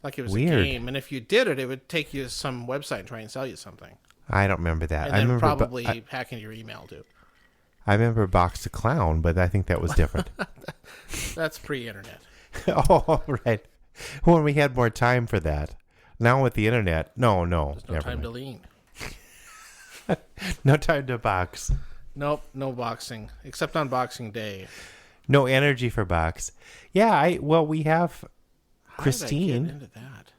like it was Weird. a game. And if you did it would take you to some website and try and sell you something. I don't remember that. And then probably hack into your email too. I remember Box the Clown, but I think that was different. That's pre-internet. Oh, right. When we had more time for that. Now with the internet, no. There's no time to lean. No time to box. Nope, no boxing, except on Boxing Day. No energy for box. Yeah, we have Christine. How did I get into that?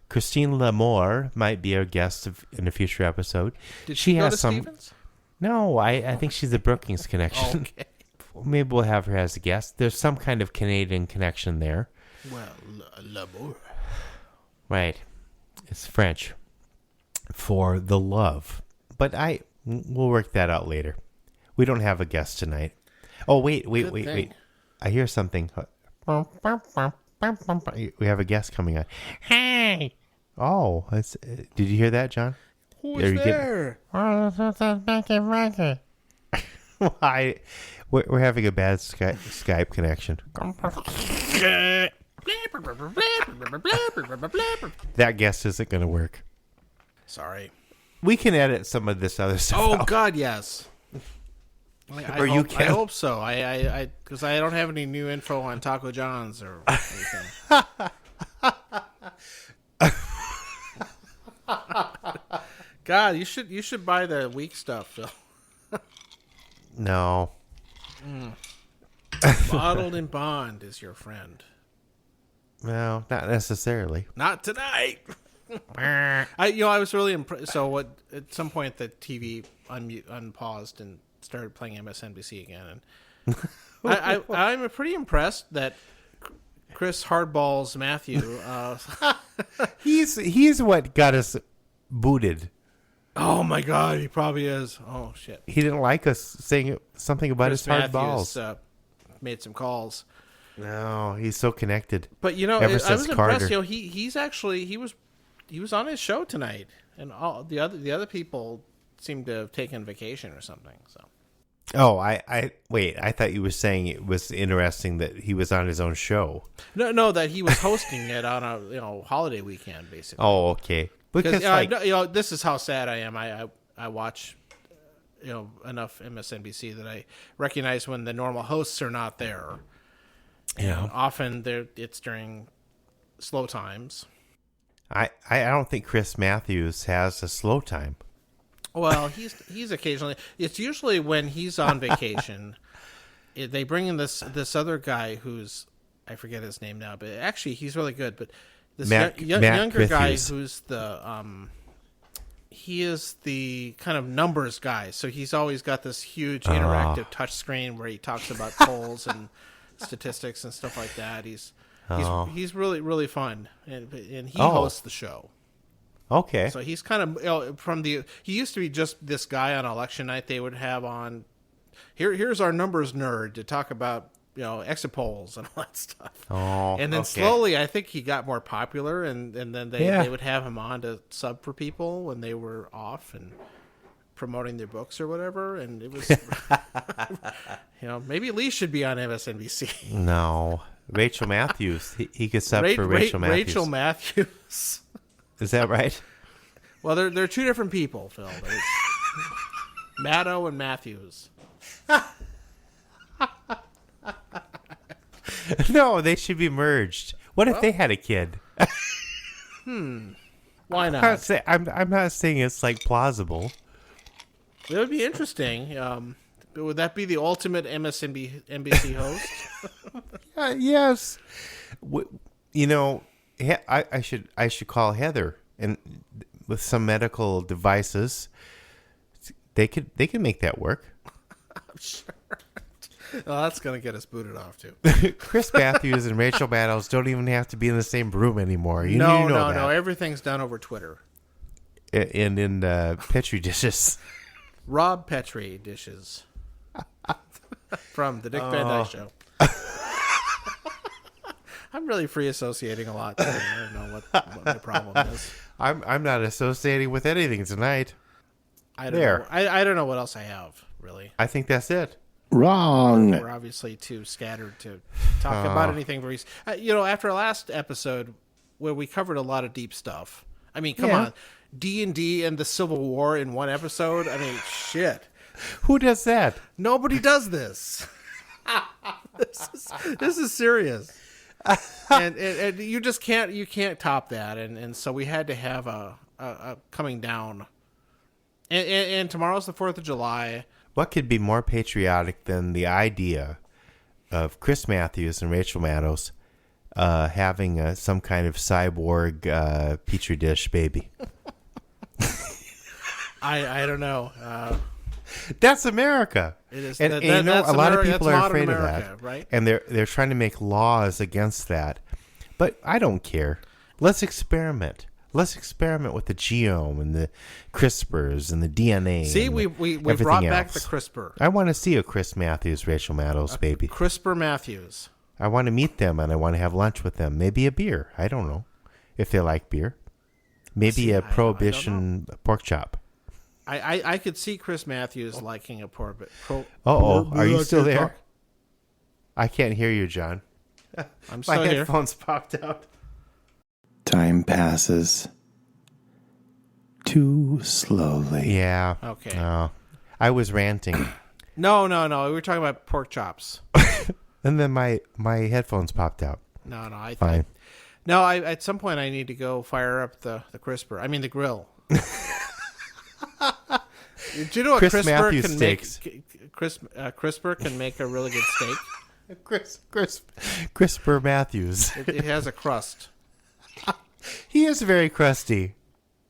Christine Lamore might be our guest in a future episode. Did she go to Stevens? No, I think she's a Brookings connection. Okay. Maybe we'll have her as a guest. There's some kind of Canadian connection there. Well, Lamore. Right. It's French for the love. But we'll work that out later. We don't have a guest tonight. Oh, wait. I hear something. We have a guest coming on. Hey! Oh, did you hear that, John? Who's there? We're having a bad Skype connection. That guest isn't going to work. Sorry. We can edit some of this other stuff. Oh, out. God, yes. I hope so. Because I don't have any new info on Taco John's or anything. God, you should buy the weak stuff, Phil. No. Bottled in bond is your friend. No, not necessarily. Not tonight. I was really impressed. So at some point the TV unpaused and started playing MSNBC again, and I'm pretty impressed that Chris Hardballs Matthew. He's what got us booted. Oh my God, he probably is. Oh shit, he didn't like us saying something about Chris his hard Matthews, balls. Made some calls. No, he's so connected. But Ever I since was Carter. impressed. He was on his show tonight, and all the other people seemed to have taken vacation or something. So. Oh, I thought you were saying it was interesting that he was on his own show. No, that he was hosting it on a holiday weekend, basically. Oh, okay. Because this is how sad I am. I watch enough MSNBC that I recognize when the normal hosts are not there. Yeah. And often it's during slow times. I don't think Chris Matthews has a slow time. Well, he's occasionally. It's usually when he's on vacation. They bring in this other guy who's, I forget his name now, but actually he's really good. But this younger guy who's he is the kind of numbers guy. So he's always got this huge interactive touch screen where he talks about polls and statistics and stuff like that. He's really, really fun, and he hosts the show. Okay. So he's kind of he used to be just this guy on election night. They would have on here's our numbers nerd to talk about exit polls and all that stuff. Oh, and then slowly, I think he got more popular, and then they would have him on to sub for people when they were off and promoting their books or whatever. And it was, maybe Lee should be on MSNBC. No, Rachel Matthews. He could sub for Rachel Matthews. Rachel Matthews. Is that right? Well, they're two different people, Phil. There's Maddow and Matthews. No, they should be merged. What if they had a kid? Why not? I'm not saying it's like plausible. It would be interesting. Would that be the ultimate MSNBC host? Yes. I should call Heather, and with some medical devices, they could make that work. I'm sure. Well, that's going to get us booted off, too. Chris Matthews and Rachel Maddow don't even have to be in the same room anymore. No. Everything's done over Twitter. And in Petri dishes. Rob Petri dishes. From the Dick Van Dyke Show. I'm really free associating a lot today. I don't know what my problem is. I'm not associating with anything tonight. I don't know what else I have, really. I think that's it. Wrong. We're obviously too scattered to talk about anything very... after our last episode, where we covered a lot of deep stuff. I mean, come on. D&D and the Civil War in one episode? I mean, shit. Who does that? Nobody does this. This is serious. and you just can't top that. And so we had to have a coming down. And tomorrow's the 4th of July. What could be more patriotic than the idea of Chris Matthews and Rachel Maddow having some kind of cyborg petri dish baby? I don't know. That's America. It is, and a lot of people are afraid of that, right? And they're trying to make laws against that. But I don't care. Let's experiment. Let's experiment with the genome and the CRISPRs and the DNA. See, we brought back the CRISPR. I want to see a Chris Matthews, Rachel Maddow baby. CRISPR Matthews. I want to meet them and I want to have lunch with them. Maybe a beer. I don't know if they like beer. Maybe a prohibition pork chop. I could see Chris Matthews liking a pork. Are you still there? I can't hear you, John. I'm still My here. headphones popped out. Time passes too slowly. Yeah. Okay. I was ranting. No. We were talking about pork chops. And then my headphones popped out. No. Fine. At some point I need to go fire up the CRISPR. I mean the grill. Do you know what Chris CRISPR Matthews can steaks. make? CRISPR can make a really good steak. CRISPR Matthews. It has a crust. He is very crusty.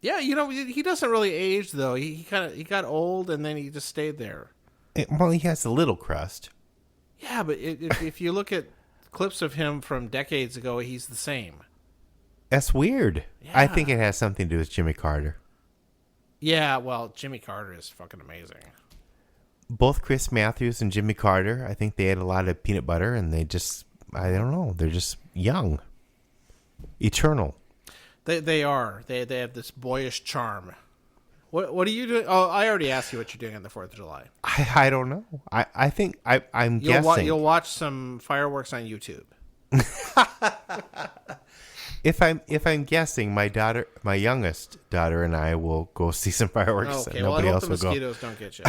Yeah, he doesn't really age though. He got old and then he just stayed there. Well, he has a little crust. Yeah, but if you look at clips of him from decades ago, he's the same. That's weird. Yeah. I think it has something to do with Jimmy Carter. Yeah, well, Jimmy Carter is fucking amazing. Both Chris Matthews and Jimmy Carter, I think they ate a lot of peanut butter and they just, I don't know, they're just young. Eternal. They are. They have this boyish charm. What are you doing? Oh, I already asked you what you're doing on the 4th of July. I don't know. I think I'm guessing. You'll watch some fireworks on YouTube. If I'm guessing, my youngest daughter and I will go see some fireworks. Okay, and nobody I hope else the will go. mosquitoes don't get you.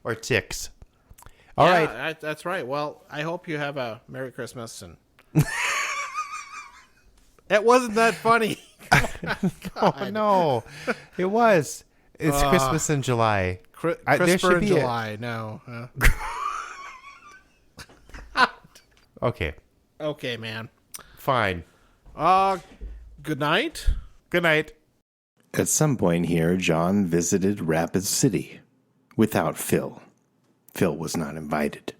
Or ticks. All right. That's right. Well, I hope you have a Merry Christmas. And it wasn't that funny. Oh, no. It was. It's Christmas in July. CRISPR in July. No. Okay. Okay, man. Fine. Good night. Good night. At some point here, John visited Rapid City without Phil. Phil was not invited.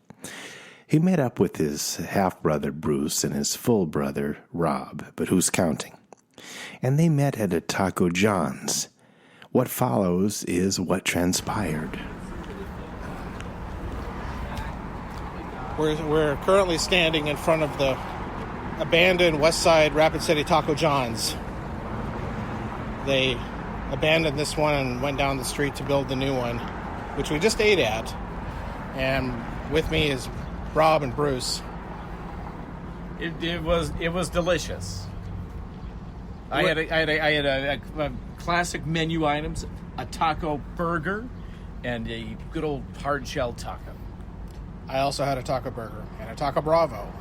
He met up with his half-brother Bruce and his full brother Rob, but who's counting? And they met at a Taco John's. What follows is what transpired. We're currently standing in front of the abandoned West Side Rapid City Taco John's. They abandoned this one and went down the street to build the new one, which we just ate at. And with me is Rob and Bruce. It was delicious. I had a classic menu items, a taco burger, and a good old hard shell taco. I also had a taco burger and a taco bravo.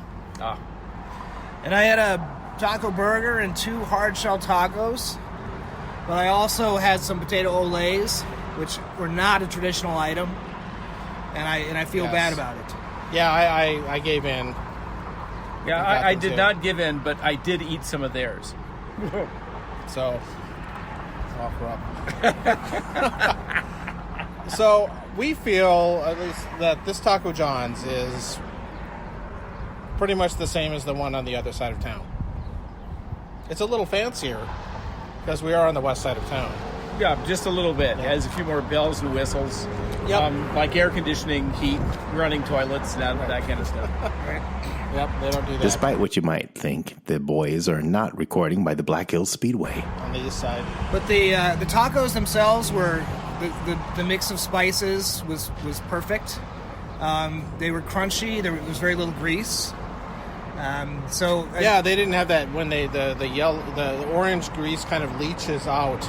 And I had a taco burger and 2 hard shell tacos. But I also had some potato olays, which were not a traditional item, and I feel bad about it. Yeah, I gave in. Yeah, I did not give in, but I did eat some of theirs. So, offer up. So, we feel, at least, that this Taco John's is pretty much the same as the one on the other side of town. It's a little fancier, because we are on the west side of town. Yeah, just a little bit. It has a few more bells and whistles. Yep. Like air conditioning, heat, running toilets, that kind of stuff. Yep, they don't do that. Despite what you might think, the boys are not recording by the Black Hills Speedway. On the east side. But the tacos themselves were the mix of spices was perfect. They were crunchy. There was very little grease. They didn't have that when the orange grease kind of leaches out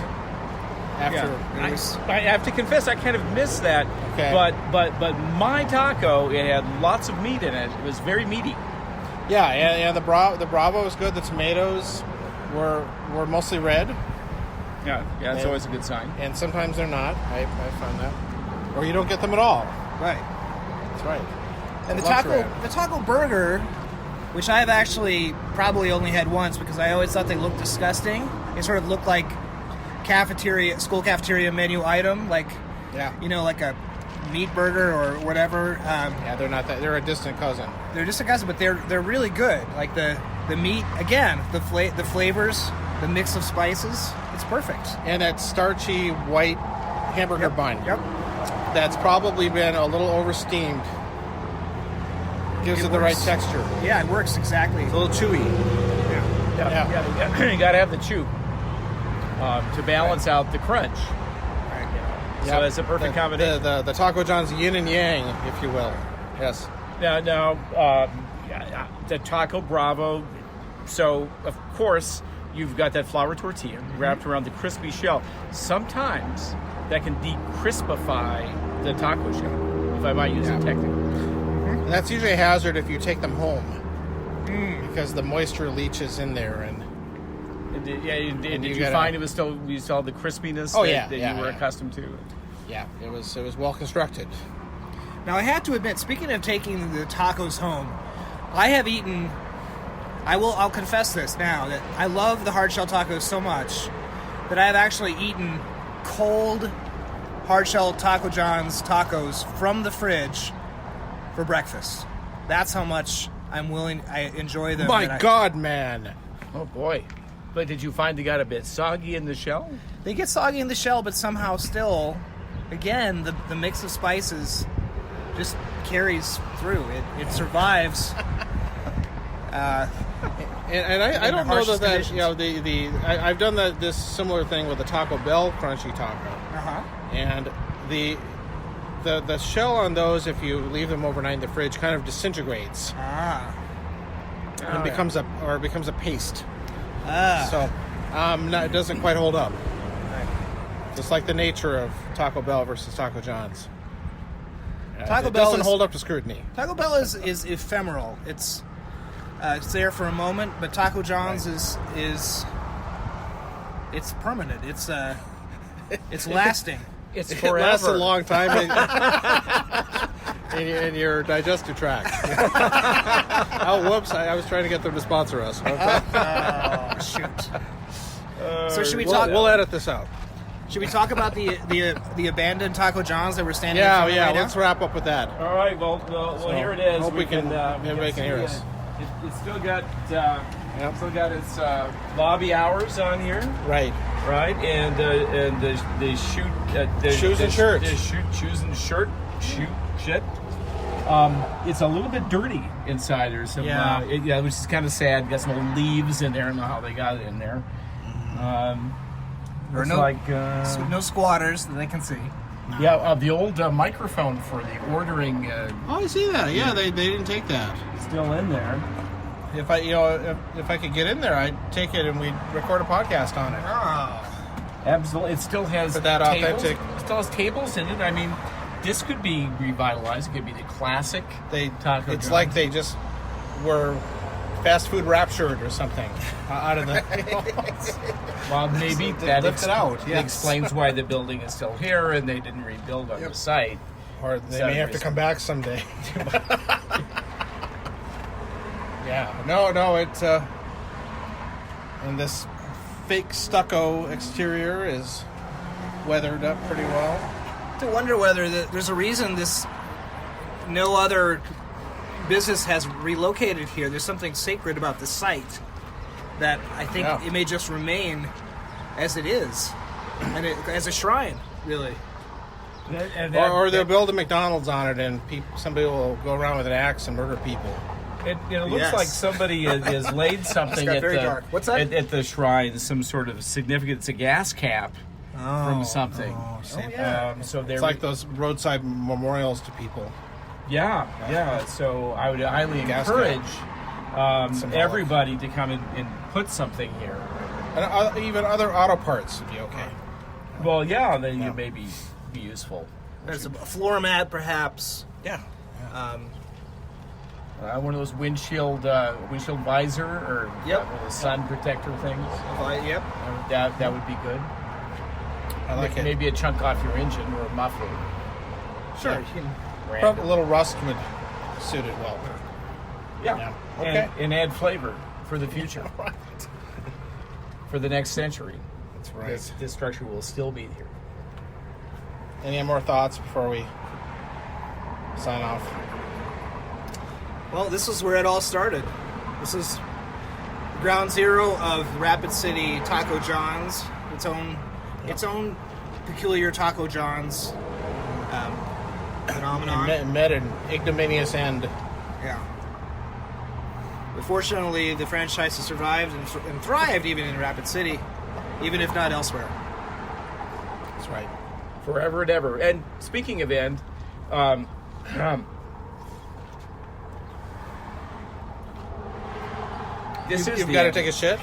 after. Yeah. I have to confess, I kind of missed that. Okay. But my taco, it had lots of meat in it. It was very meaty. Yeah, and the Bravo was good. The tomatoes were mostly red. Yeah, it's always a good sign. And sometimes they're not. I found that. Or you don't get them at all. Right. That's right. And the taco burger, which I've actually probably only had once because I always thought they looked disgusting. They sort of looked like school cafeteria menu item, like like a meat burger or whatever. They're not that. They're a distant cousin. They're distant cousin, but they're really good. Like the meat, again, the flavors, the mix of spices, it's perfect. And that starchy white hamburger bun. Yep. That's probably been a little oversteamed. Gives it the right texture. Yeah, it works exactly. It's a little chewy. Yeah. You got to have the chew to balance out the crunch. Right. So it's a perfect combination. The Taco John's yin and yang, if you will. Yes. Now, the Taco Bravo. So, of course, you've got that flour tortilla wrapped around the crispy shell. Sometimes that can de-crispify the taco shell, if I might use it technically. And that's usually a hazard if you take them home, because the moisture leaches in there. Did you find it was still you saw the crispiness that you were accustomed to? Yeah, it was well constructed. Now I have to admit, speaking of taking the tacos home, I have eaten. I'll confess this now that I love the hard shell tacos so much that I have actually eaten cold hard shell Taco John's tacos from the fridge for breakfast. That's how much I enjoy them. My God, man! Oh boy! But did you find they got a bit soggy in the shell? They get soggy in the shell, but somehow still, again, the mix of spices just carries through. It survives. And I don't know that I've done this similar thing with the Taco Bell crunchy taco. And the shell on those, if you leave them overnight in the fridge, kind of disintegrates. And becomes a paste. So it doesn't quite hold up. Just like the nature of Taco Bell versus Taco John's. Taco Bell doesn't hold up to scrutiny. Taco Bell is ephemeral. It's there for a moment, but Taco John's is it's permanent. It's lasting. It's forever. It lasts a long time in your digestive tract. Oh, whoops! I was trying to get them to sponsor us. Oh, shoot. So should we talk? We'll edit this out. Should we talk about the abandoned Taco John's that we're standing in Yeah, front of right let's wrap up with that. All right, well, here it is. Hope everybody can hear see us. It's still got its lobby hours on here, Right. right? And the Shoes and shirts. Shoes and shit. It's a little bit dirty inside. There's some, which is kind of sad. Got some old leaves in there. I don't know how they got it in there. Or no squatters that they can see. Yeah, the old microphone for the ordering. I see that. Yeah, they didn't take that. Still in there. If I could get in there, I'd take it and we'd record a podcast on it. Oh. Absolutely, it still has For that tables. authentic- It still has tables in it. I mean, this could be revitalized. It could be the classic taco. It's John's. like they just were fast food raptured or something out of the. Well, maybe They that lift it out, that yes. explains why the building is still here and they didn't rebuild on the site. Or they may have to come back someday. Yeah. No, it's and this fake stucco exterior is weathered up pretty well. To wonder whether there's a reason no other business has relocated here. There's something sacred about the site that I think it may just remain as it is, and as a shrine, really. Or they'll build a McDonald's on it, and somebody will go around with an axe and murder people. It looks Yes. like somebody has laid something got at very the dark. What's that? at the shrine, some sort of significance, a gas cap from something. So It's like those roadside memorials to people. Yeah. So I would highly Gas encourage Symbolic. everybody to come and put something here. And even other auto parts would be okay. Well, then you maybe be useful. There's a floor mat, perhaps. Yeah. One of those windshield visor or Yep. one of the sun protector things. Yep. That would be good. I like it. Maybe a chunk off your engine or a muffler. Sure. You can- Probably a little rust would suit it well. Yeah. Okay. And add flavor for the future. Right. For the next century. That's right. This structure will still be here. Any more thoughts before we sign off? Well, this is where it all started. This is ground zero of Rapid City Taco John's. Its own peculiar Taco John's phenomenon. Met an ignominious end. Yeah. But fortunately, the franchise has survived and thrived even in Rapid City, even if not elsewhere. That's right. Forever and ever. And speaking of end, You've got to take a shit.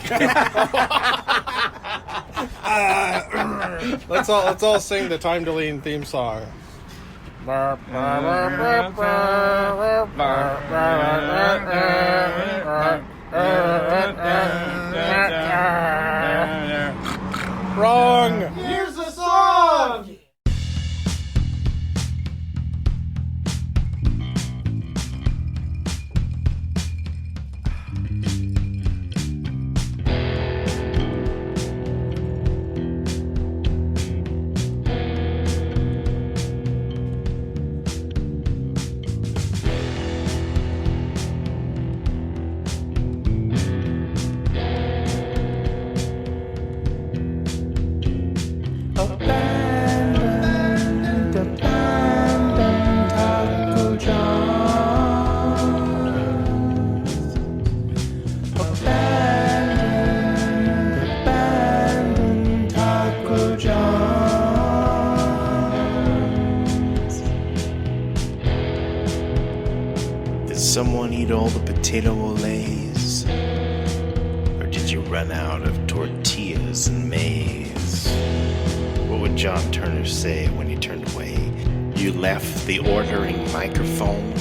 Let's all sing the Time to Lean theme song. Wrong. Here's the song. Did someone eat all the potato olays? Or did you run out of tortillas and maize? What would John Turner say when he turned away? You left the ordering microphone?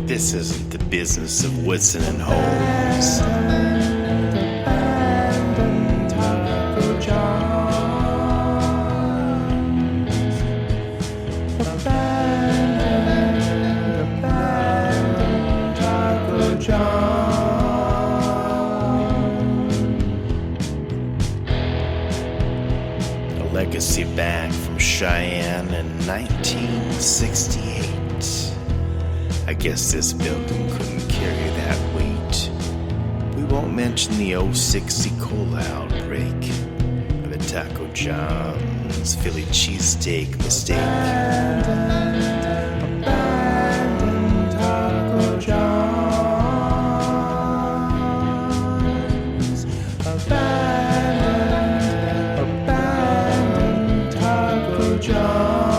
This isn't the business of Woodson and Holmes. A Cheyenne in 1968. I guess this building couldn't carry that weight. We won't mention the 06 E. coli outbreak or the Taco John's Philly cheesesteak mistake. Abandoned Taco John's. Abandoned Taco John's.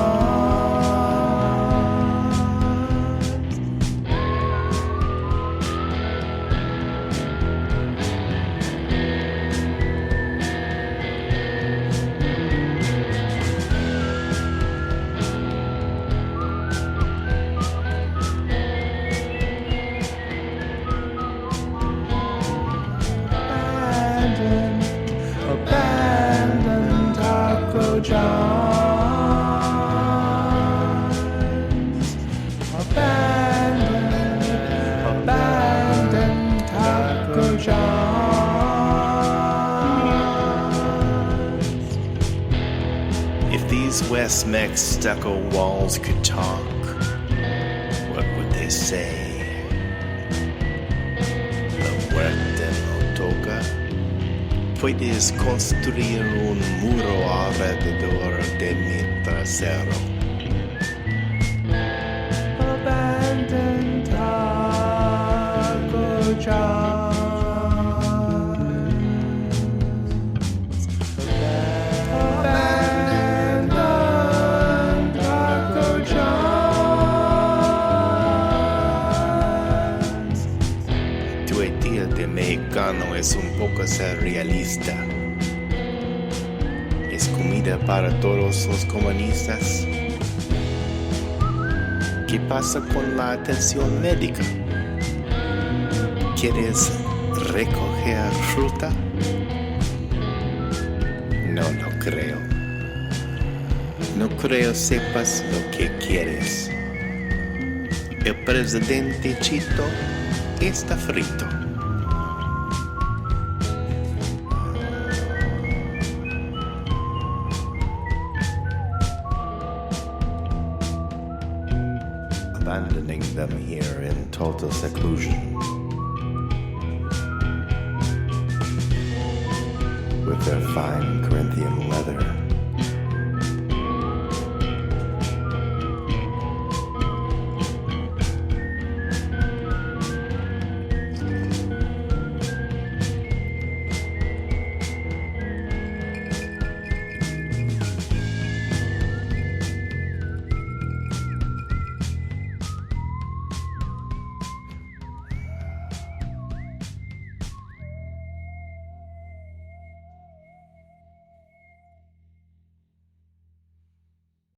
Abandoned Taco John's. Abandoned Taco John's. If these West Mex stucco walls could talk, what would they say? La muerte no toca. Puedes construir un muro alrededor de mi trasero. Abandoned Taco John's. Abandoned Taco John's. Tu idea de mexicano es un poco surrealista. ¿Es comida para todos los comunistas? ¿Qué pasa con la atención médica? ¿Quieres recoger fruta? No lo creo. No creo sepas lo que quieres. El presidente Chito está frito. Abandoning them here in total seclusion, with their fine